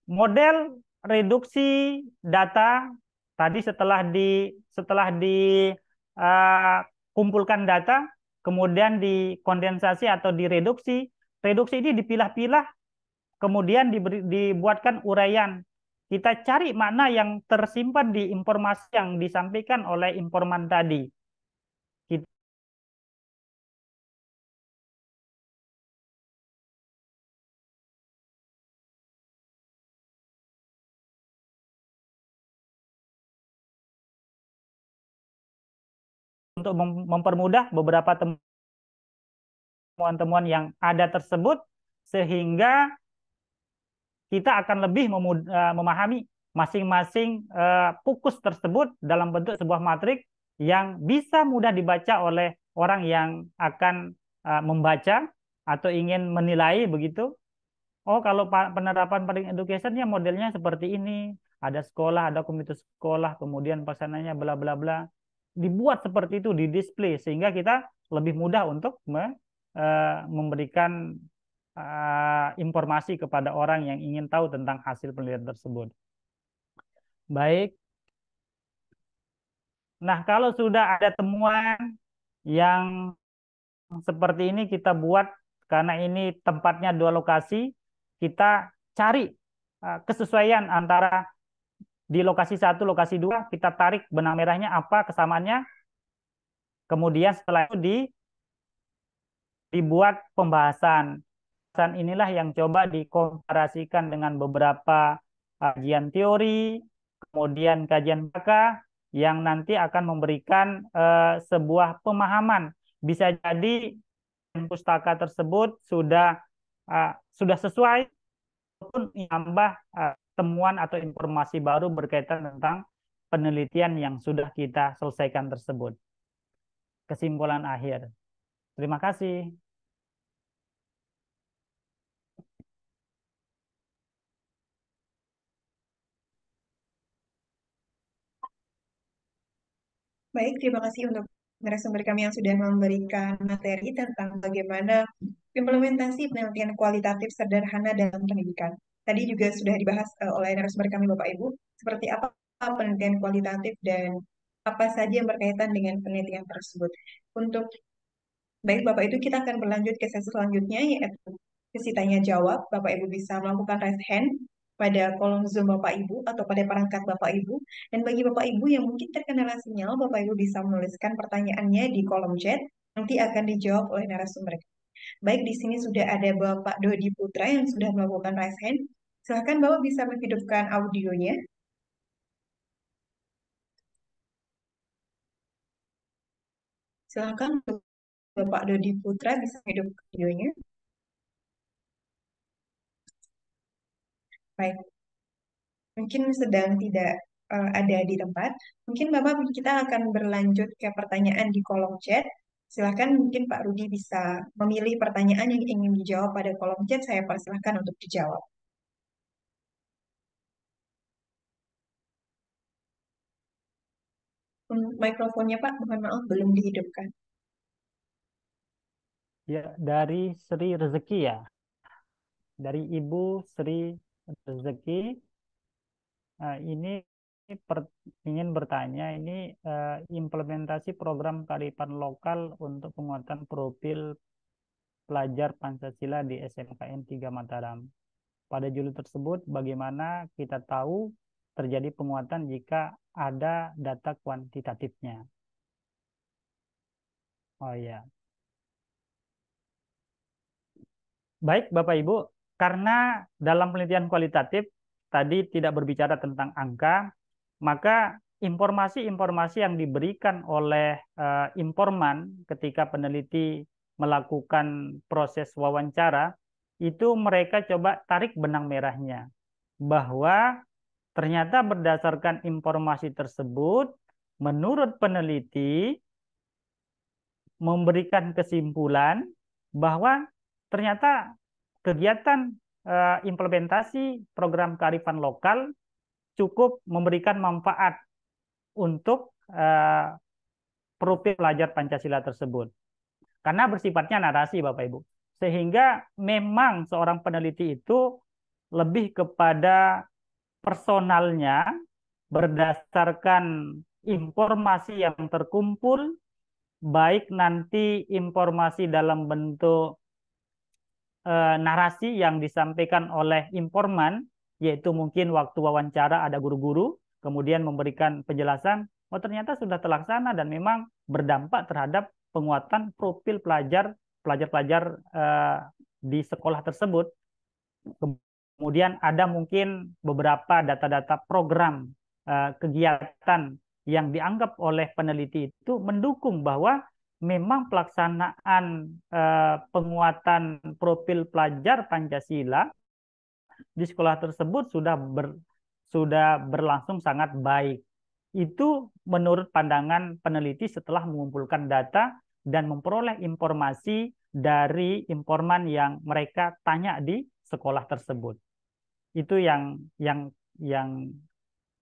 model reduksi data tadi setelah kumpulkan data, kemudian dikondensasi atau direduksi. Reduksi ini dipilah-pilah, kemudian dibuatkan uraian. Kita cari makna yang tersimpan di informasi yang disampaikan oleh informan tadi. Untuk mempermudah beberapa temuan-temuan yang ada tersebut, sehingga kita akan lebih memahami masing-masing fokus tersebut dalam bentuk sebuah matrik yang bisa mudah dibaca oleh orang yang akan membaca atau ingin menilai begitu. Oh, kalau penerapan paring education-nya modelnya seperti ini. Ada sekolah, ada komite sekolah, kemudian pelaksananya bla bla bla. Dibuat seperti itu, di display, sehingga kita lebih mudah untuk memberikan informasi kepada orang yang ingin tahu tentang hasil penelitian tersebut. Baik. Nah, kalau sudah ada temuan yang seperti ini kita buat, karena ini tempatnya 2 lokasi, kita cari kesesuaian antara di lokasi 1, lokasi 2, kita tarik benang merahnya apa kesamaannya, kemudian setelah itu dibuat pembahasan. Pembahasan inilah yang coba dikomparasikan dengan beberapa kajian teori, kemudian kajian baka, yang nanti akan memberikan sebuah pemahaman. Bisa jadi pustaka tersebut sudah sesuai, ataupun menambah temuan atau informasi baru berkaitan tentang penelitian yang sudah kita selesaikan tersebut. Kesimpulan akhir. Terima kasih. Baik, terima kasih untuk narasumber kami yang sudah memberikan materi tentang bagaimana implementasi penelitian kualitatif sederhana dalam pendidikan. Tadi juga sudah dibahas oleh narasumber kami Bapak Ibu, seperti apa penelitian kualitatif dan apa saja yang berkaitan dengan penelitian tersebut. Untuk Baik, Bapak Ibu, kita akan berlanjut ke sesi selanjutnya, yaitu sesi tanya jawab. Bapak Ibu bisa melakukan raise hand pada kolom Zoom Bapak Ibu atau pada perangkat Bapak Ibu. Dan bagi Bapak Ibu yang mungkin terkendala sinyal, Bapak Ibu bisa menuliskan pertanyaannya di kolom chat, nanti akan dijawab oleh narasumber. Baik, di sini sudah ada Bapak Dodi Putra yang sudah melakukan raise hand. Silakan Bapak bisa menghidupkan audionya. Silakan Bapak Dodi Putra bisa menghidupkan audionya. Baik, mungkin sedang tidak ada di tempat. Mungkin Bapak kita akan berlanjut ke pertanyaan di kolom chat. Silakan mungkin Pak Rudi bisa memilih pertanyaan yang ingin dijawab pada kolom chat. Saya persilahkan untuk dijawab. Mikrofonnya Pak, mohon maaf belum dihidupkan. Ya, dari Sri Rezeki ya. Dari Ibu Sri Rezeki, ini ingin bertanya, ini implementasi program kearifan lokal untuk penguatan profil pelajar Pancasila di SMKN 3 Mataram. Pada judul tersebut, bagaimana kita tahu terjadi penguatan jika ada data kuantitatifnya? Oh ya, baik Bapak Ibu, karena dalam penelitian kualitatif tadi tidak berbicara tentang angka, maka informasi-informasi yang diberikan oleh informan ketika peneliti melakukan proses wawancara, itu mereka coba tarik benang merahnya, bahwa ternyata berdasarkan informasi tersebut, menurut peneliti memberikan kesimpulan bahwa ternyata kegiatan implementasi program kearifan lokal cukup memberikan manfaat untuk profil pelajar Pancasila tersebut. Karena bersifatnya narasi, Bapak Ibu. Sehingga memang seorang peneliti itu lebih kepada personalnya berdasarkan informasi yang terkumpul, baik nanti informasi dalam bentuk narasi yang disampaikan oleh informan, yaitu mungkin waktu wawancara ada guru-guru, kemudian memberikan penjelasan, oh ternyata sudah terlaksana dan memang berdampak terhadap penguatan profil pelajar-pelajar di sekolah tersebut. Kemudian ada mungkin beberapa data-data program kegiatan yang dianggap oleh peneliti itu mendukung bahwa memang pelaksanaan penguatan profil pelajar Pancasila di sekolah tersebut sudah berlangsung sangat baik. Itu menurut pandangan peneliti setelah mengumpulkan data dan memperoleh informasi dari informan yang mereka tanya di sekolah tersebut. Itu yang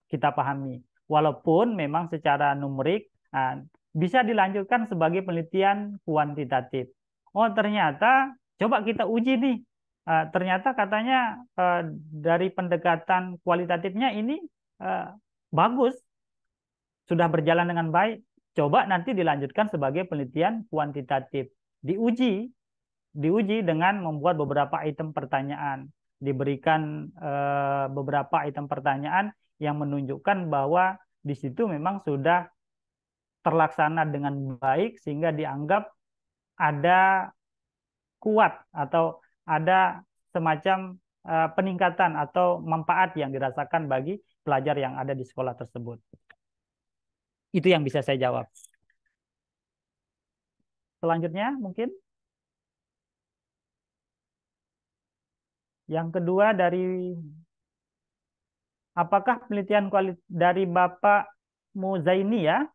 kita pahami. Walaupun memang secara numerik bisa dilanjutkan sebagai penelitian kuantitatif. Oh ternyata coba kita uji nih. Ternyata katanya dari pendekatan kualitatifnya ini bagus, sudah berjalan dengan baik. Coba nanti dilanjutkan sebagai penelitian kuantitatif. Diuji dengan membuat beberapa item pertanyaan. Diberikan beberapa item pertanyaan yang menunjukkan bahwa di situ memang sudah terlaksana dengan baik sehingga dianggap ada kuat atau ada semacam peningkatan atau manfaat yang dirasakan bagi pelajar yang ada di sekolah tersebut. Itu yang bisa saya jawab. Selanjutnya mungkin yang kedua dari apakah penelitian dari Bapak Muzaini ya?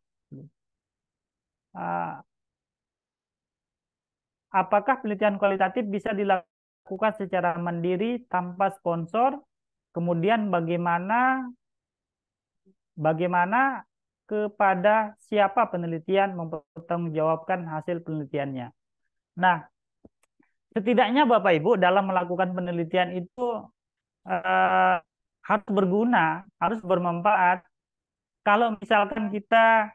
Apakah penelitian kualitatif bisa dilakukan secara mandiri tanpa sponsor? Kemudian bagaimana kepada siapa penelitian mempertanggungjawabkan hasil penelitiannya? Nah, setidaknya Bapak Ibu dalam melakukan penelitian itu harus berguna, harus bermanfaat. Kalau misalkan kita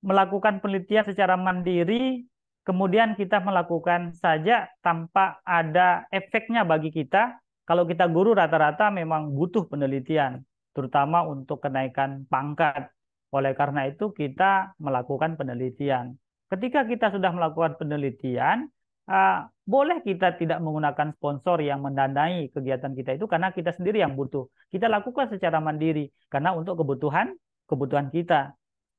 melakukan penelitian secara mandiri kemudian kita melakukan saja tanpa ada efeknya bagi kita. Kalau kita guru rata-rata memang butuh penelitian, terutama untuk kenaikan pangkat. Oleh karena itu kita melakukan penelitian. Ketika kita sudah melakukan penelitian, boleh kita tidak menggunakan sponsor yang mendanai kegiatan kita itu karena kita sendiri yang butuh. Kita lakukan secara mandiri karena untuk kebutuhan kita.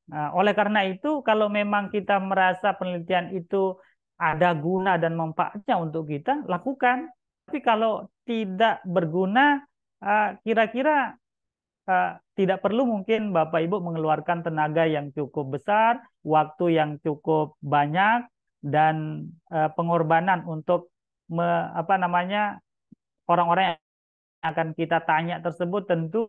Nah, oleh karena itu, kalau memang kita merasa penelitian itu ada guna dan manfaatnya untuk kita, lakukan. Tapi kalau tidak berguna, kira-kira tidak perlu mungkin Bapak Ibu mengeluarkan tenaga yang cukup besar, waktu yang cukup banyak, dan pengorbanan untuk apa namanya orang-orang yang akan kita tanya tersebut tentu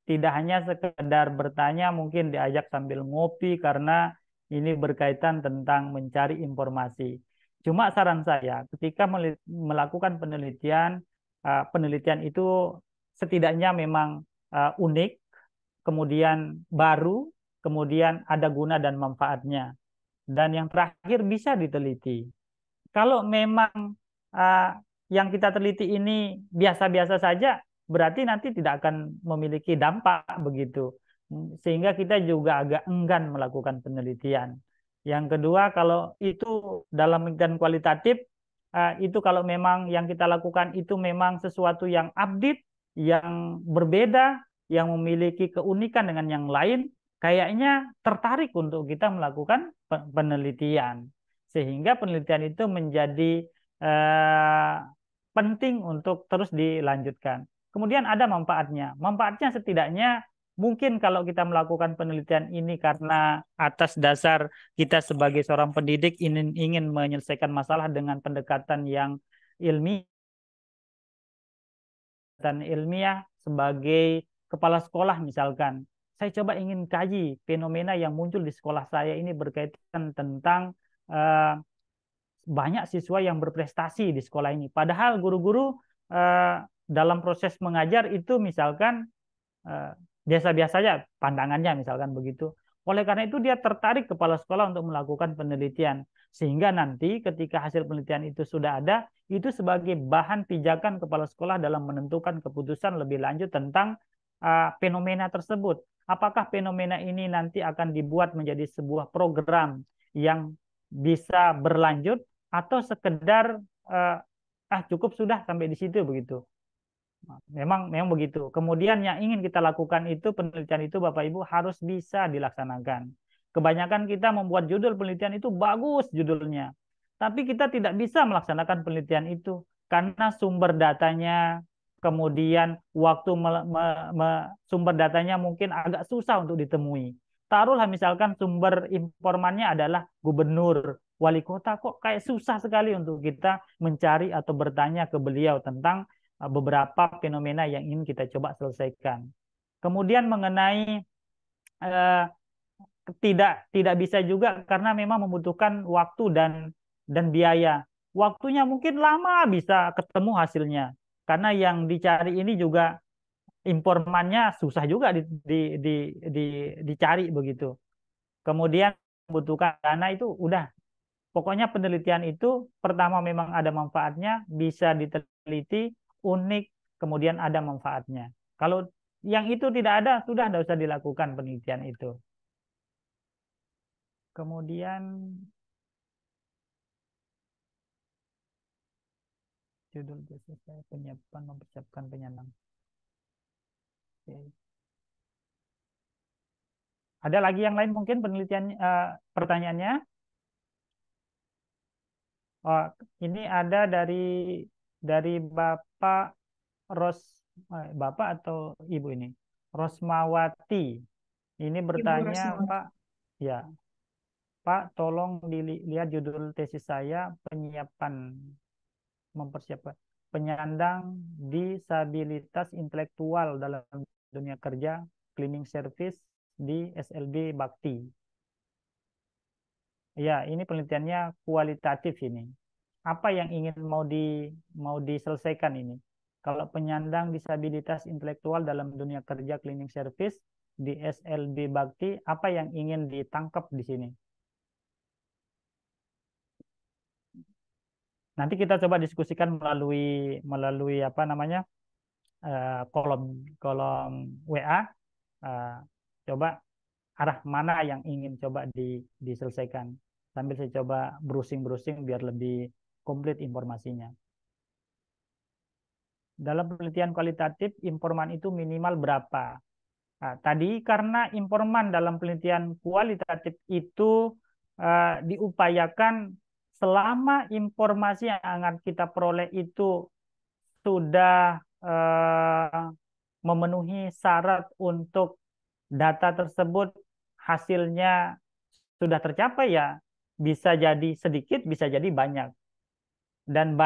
tidak hanya sekedar bertanya, mungkin diajak sambil ngopi karena ini berkaitan tentang mencari informasi. Cuma saran saya, ketika melakukan penelitian, penelitian itu setidaknya memang unik, kemudian baru, kemudian ada guna dan manfaatnya. Dan yang terakhir bisa diteliti. Kalau memang uh, yang kita teliti ini biasa-biasa saja, berarti nanti tidak akan memiliki dampak begitu. Sehingga kita juga agak enggan melakukan penelitian. Yang kedua, kalau itu dalam dan kualitatif, itu kalau memang yang kita lakukan itu memang sesuatu yang update, yang berbeda, yang memiliki keunikan dengan yang lain, kayaknya tertarik untuk kita melakukan penelitian. Sehingga penelitian itu menjadi eh, penting untuk terus dilanjutkan. Kemudian ada manfaatnya. Manfaatnya setidaknya mungkin kalau kita melakukan penelitian ini karena atas dasar kita sebagai seorang pendidik ingin menyelesaikan masalah dengan pendekatan yang ilmiah dan ilmiah sebagai kepala sekolah misalkan. Saya coba ingin kaji fenomena yang muncul di sekolah saya ini berkaitan tentang eh, banyak siswa yang berprestasi di sekolah ini. Padahal guru-guru dalam proses mengajar itu misalkan eh, biasa-biasa saja pandangannya misalkan begitu. Oleh karena itu dia tertarik kepala sekolah untuk melakukan penelitian. Sehingga nanti ketika hasil penelitian itu sudah ada, itu sebagai bahan pijakan kepala sekolah dalam menentukan keputusan lebih lanjut tentang fenomena tersebut. Apakah fenomena ini nanti akan dibuat menjadi sebuah program yang bisa berlanjut atau sekedar cukup sudah sampai di situ begitu. Memang begitu. Kemudian yang ingin kita lakukan itu penelitian itu Bapak Ibu harus bisa dilaksanakan. Kebanyakan kita membuat judul penelitian itu bagus judulnya. Tapi kita tidak bisa melaksanakan penelitian itu karena sumber datanya, kemudian waktu sumber datanya mungkin agak susah untuk ditemui. Taruhlah misalkan sumber informannya adalah gubernur, wali kota, kok kayak susah sekali untuk kita mencari atau bertanya ke beliau tentang beberapa fenomena yang ingin kita coba selesaikan. Kemudian mengenai eh, tidak bisa juga karena memang membutuhkan waktu dan biaya. Waktunya mungkin lama bisa ketemu hasilnya karena yang dicari ini juga informannya susah juga dicari begitu. Kemudian membutuhkan dana itu udah. Pokoknya penelitian itu pertama memang ada manfaatnya, bisa diteliti, unik, kemudian ada manfaatnya. Kalau yang itu tidak ada, sudah tidak usah dilakukan penelitian itu. Kemudian judul tesis saya penyiapan mempersiapkan penyandang. Oke. Ada lagi yang lain mungkin penelitian pertanyaannya? Oh, ini ada dari Bapak Ros Bapak atau Ibu ini? Rosmawati. Ini Ibu bertanya, Rosmawati. Pak, ya, Pak, tolong dilihat judul tesis saya, mempersiapkan penyandang disabilitas intelektual dalam dunia kerja, cleaning service di SLB Bakti. Ya, ini penelitiannya kualitatif ini. Apa yang ingin mau diselesaikan ini? Kalau penyandang disabilitas intelektual dalam dunia kerja cleaning service di SLB Bakti, apa yang ingin ditangkap di sini? Nanti kita coba diskusikan melalui apa namanya kolom kolom WA. Coba arah mana yang ingin coba diselesaikan. Sambil saya coba browsing-browsing biar lebih komplit informasinya. Dalam penelitian kualitatif, informan itu minimal berapa? Nah, tadi karena informan dalam penelitian kualitatif itu diupayakan selama informasi yang akan kita peroleh itu sudah memenuhi syarat untuk data tersebut hasilnya sudah tercapai, ya bisa jadi sedikit, bisa jadi banyak. Dan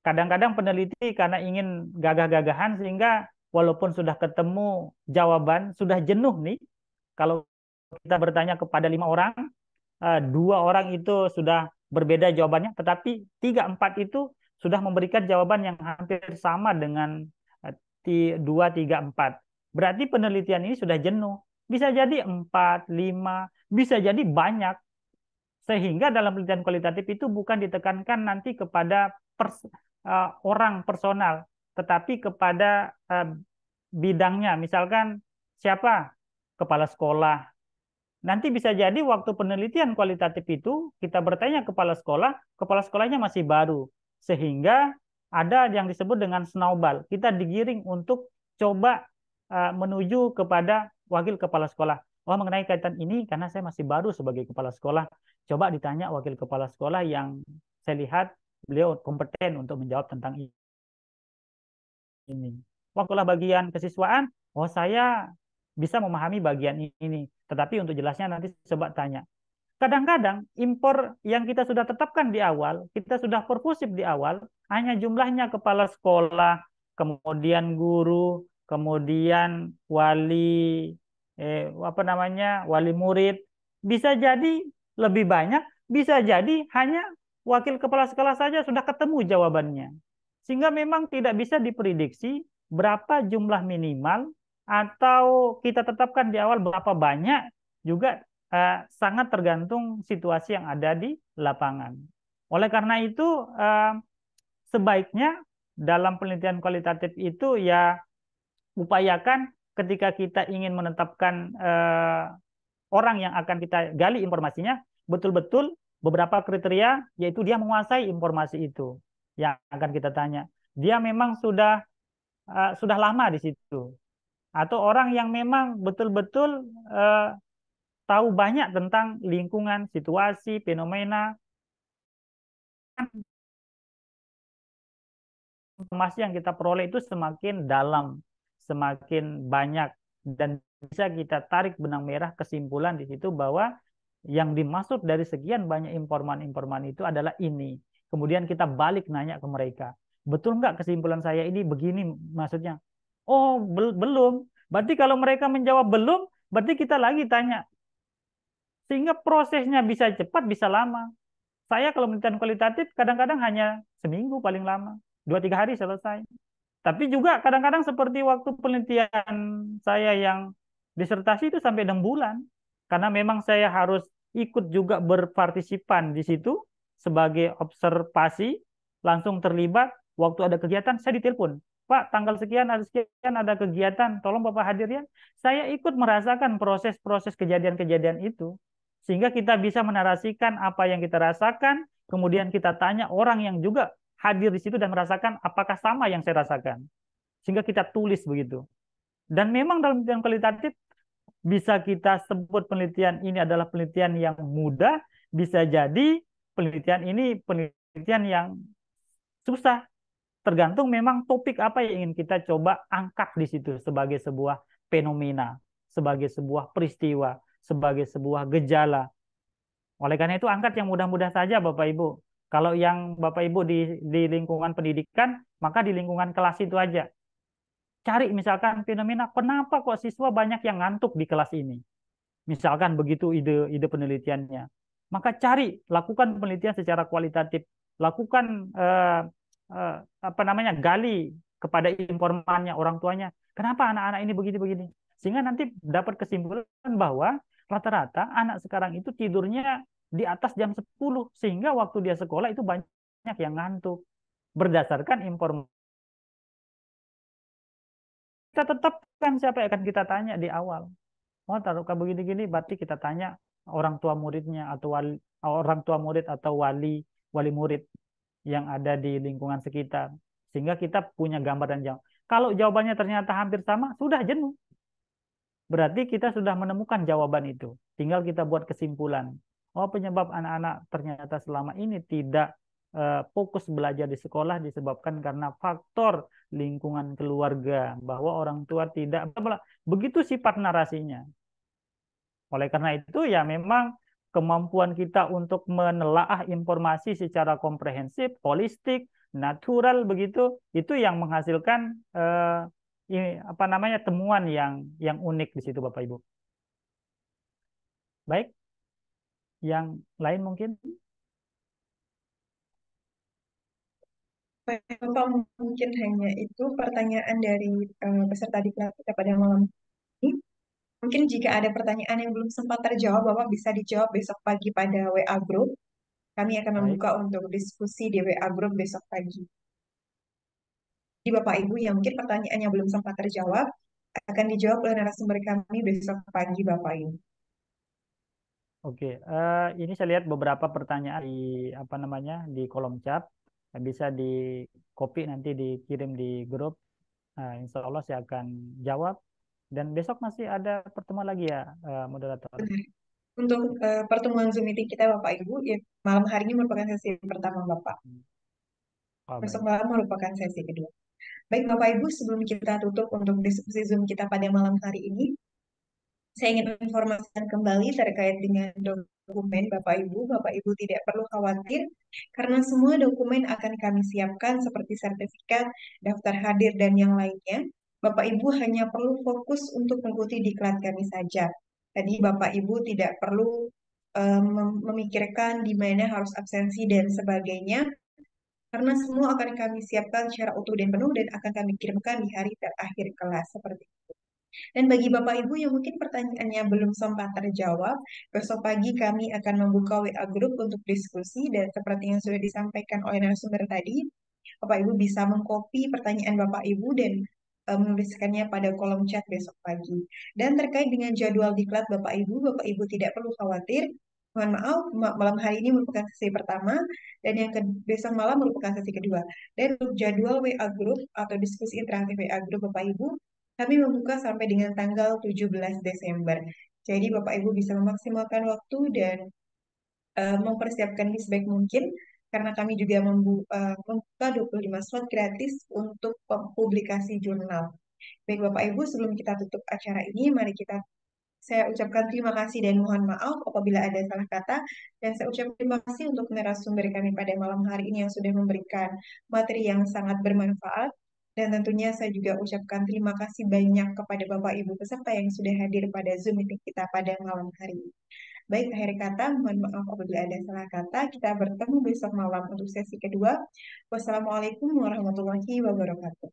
kadang-kadang peneliti karena ingin gagah-gagahan sehingga walaupun sudah ketemu jawaban, sudah jenuh nih. Kalau kita bertanya kepada 5 orang, 2 orang itu sudah berbeda jawabannya, tetapi 3, 4 itu sudah memberikan jawaban yang hampir sama dengan 2, 3, 4. Berarti penelitian ini sudah jenuh. Bisa jadi 4, 5, bisa jadi banyak. Sehingga dalam penelitian kualitatif itu bukan ditekankan nanti kepada orang personal, tetapi kepada bidangnya. Misalkan siapa? Kepala sekolah. Nanti bisa jadi waktu penelitian kualitatif itu kita bertanya kepala sekolahnya masih baru. Sehingga ada yang disebut dengan snowball. Kita digiring untuk coba menuju kepada wakil kepala sekolah. Oh, mengenai kaitan ini karena saya masih baru sebagai kepala sekolah. Coba ditanya wakil kepala sekolah yang saya lihat beliau kompeten untuk menjawab tentang ini. Waktu bagian kesiswaan, oh saya bisa memahami bagian ini. Tetapi untuk jelasnya nanti coba tanya. Kadang-kadang impor yang kita sudah tetapkan di awal, kita sudah perfusif di awal, hanya jumlahnya kepala sekolah, kemudian guru, kemudian wali wali murid. Bisa jadi lebih banyak, bisa jadi hanya wakil kepala sekolah saja sudah ketemu jawabannya. Sehingga memang tidak bisa diprediksi berapa jumlah minimal atau kita tetapkan di awal berapa banyak, juga sangat tergantung situasi yang ada di lapangan. Oleh karena itu, sebaiknya dalam penelitian kualitatif itu ya upayakan ketika kita ingin menetapkan orang yang akan kita gali informasinya, betul-betul beberapa kriteria, yaitu dia menguasai informasi itu yang akan kita tanya. Dia memang sudah lama di situ, atau orang yang memang betul-betul tahu banyak tentang lingkungan, situasi, fenomena. Informasi yang kita peroleh itu semakin dalam, semakin banyak, dan bisa kita tarik benang merah kesimpulan di situ bahwa yang dimaksud dari sekian banyak informan-informan itu adalah ini. Kemudian kita balik nanya ke mereka, betul nggak kesimpulan saya ini begini maksudnya? Oh, belum. Berarti kalau mereka menjawab belum, berarti kita lagi tanya. Sehingga prosesnya bisa cepat, bisa lama. Saya kalau penelitian kualitatif kadang-kadang hanya seminggu paling lama, 2-3 hari selesai. Tapi juga kadang-kadang seperti waktu penelitian saya yang disertasi itu sampai 6 bulan. Karena memang saya harus ikut juga berpartisipan di situ sebagai observasi, langsung terlibat. Waktu ada kegiatan, saya ditelepon. Pak, tanggal sekian ada kegiatan, tolong Bapak hadir ya. Saya ikut merasakan proses-proses kejadian-kejadian itu. Sehingga kita bisa menarasikan apa yang kita rasakan, kemudian kita tanya orang yang juga hadir di situ dan merasakan apakah sama yang saya rasakan. Sehingga kita tulis begitu. Dan memang dalam penelitian kualitatif bisa kita sebut penelitian ini adalah penelitian yang mudah, bisa jadi penelitian ini penelitian yang susah. Tergantung memang topik apa yang ingin kita coba angkat di situ sebagai sebuah fenomena, sebagai sebuah peristiwa, sebagai sebuah gejala. Oleh karena itu angkat yang mudah-mudah saja Bapak Ibu. Kalau yang Bapak Ibu di lingkungan pendidikan, maka di lingkungan kelas itu aja. Cari misalkan fenomena, kenapa kok siswa banyak yang ngantuk di kelas ini? Misalkan begitu ide penelitiannya. Maka lakukan penelitian secara kualitatif. Lakukan gali kepada informannya, orang tuanya. Kenapa anak-anak ini begini-begini? Sehingga nanti dapat kesimpulan bahwa rata-rata anak sekarang itu tidurnya di atas jam 10, sehingga waktu dia sekolah itu banyak yang ngantuk. Berdasarkan informasi, kita tetapkan siapa yang akan kita tanya di awal. Oh, taruh begini-gini, berarti kita tanya orang tua muridnya atau orang tua murid atau wali murid yang ada di lingkungan sekitar, sehingga kita punya gambar dan jawab. Kalau jawabannya ternyata hampir sama, sudah jenuh. Berarti kita sudah menemukan jawaban itu. Tinggal kita buat kesimpulan. Oh, penyebab anak-anak ternyata selama ini tidak fokus belajar di sekolah disebabkan karena faktor lingkungan keluarga, bahwa orang tua tidak. Begitu sifat narasinya. Oleh karena itu ya memang kemampuan kita untuk menelaah informasi secara komprehensif, holistik, natural begitu, itu yang menghasilkan apa namanya temuan yang unik di situ Bapak Ibu. Baik, yang lain mungkin? Bapak, mungkin hanya itu pertanyaan dari peserta diklat kita pada malam ini. Mungkin jika ada pertanyaan yang belum sempat terjawab, Bapak bisa dijawab besok pagi pada WA Group. Kami akan Baik, membuka untuk diskusi di WA Group besok pagi. Jadi Bapak Ibu yang mungkin pertanyaannya belum sempat terjawab, akan dijawab oleh narasumber kami besok pagi Bapak Ibu. oke. Ini saya lihat beberapa pertanyaan di apa namanya di kolom chat. Bisa di copy nanti dikirim di grup. Insya Allah saya akan jawab. Dan besok masih ada pertemuan lagi ya, moderator. Benar. Untuk pertemuan Zoom meeting kita Bapak Ibu, ya, malam hari ini merupakan sesi pertama Bapak. Oh, Besok baik. malam merupakan sesi kedua. Baik Bapak Ibu, sebelum kita tutup untuk diskusi Zoom kita pada malam hari ini, saya ingin informasikan kembali terkait dengan dokumen Bapak Ibu. Bapak Ibu tidak perlu khawatir karena semua dokumen akan kami siapkan seperti sertifikat, daftar hadir, dan yang lainnya. Bapak Ibu hanya perlu fokus untuk mengikuti diklat kami saja. Tadi Bapak Ibu tidak perlu memikirkan di mana harus absensi dan sebagainya, karena semua akan kami siapkan secara utuh dan penuh dan akan kami kirimkan di hari terakhir kelas seperti itu. Dan bagi Bapak Ibu yang mungkin pertanyaannya belum sempat terjawab, besok pagi kami akan membuka WA Group untuk diskusi dan seperti yang sudah disampaikan oleh narasumber tadi, Bapak Ibu bisa mengcopy pertanyaan Bapak Ibu dan menuliskannya pada kolom chat besok pagi. Dan terkait dengan jadwal diklat Bapak Ibu tidak perlu khawatir. Mohon maaf, malam hari ini merupakan sesi pertama dan yang besok malam merupakan sesi kedua. Dan untuk jadwal WA Group atau diskusi interaktif WA Group Bapak Ibu, kami membuka sampai dengan tanggal 17 Desember. Jadi Bapak Ibu bisa memaksimalkan waktu dan mempersiapkan ini sebaik mungkin karena kami juga membuka 25 slot gratis untuk publikasi jurnal. Baik Bapak Ibu, sebelum kita tutup acara ini, mari saya ucapkan terima kasih dan mohon maaf apabila ada salah kata. Dan saya ucapkan terima kasih untuk narasumber kami pada malam hari ini yang sudah memberikan materi yang sangat bermanfaat. Dan tentunya saya juga ucapkan terima kasih banyak kepada Bapak Ibu peserta yang sudah hadir pada Zoom meeting kita pada malam hari ini. Baik, akhir kata, mohon maaf apabila ada salah kata. Kita bertemu besok malam untuk sesi kedua. Wassalamualaikum warahmatullahi wabarakatuh.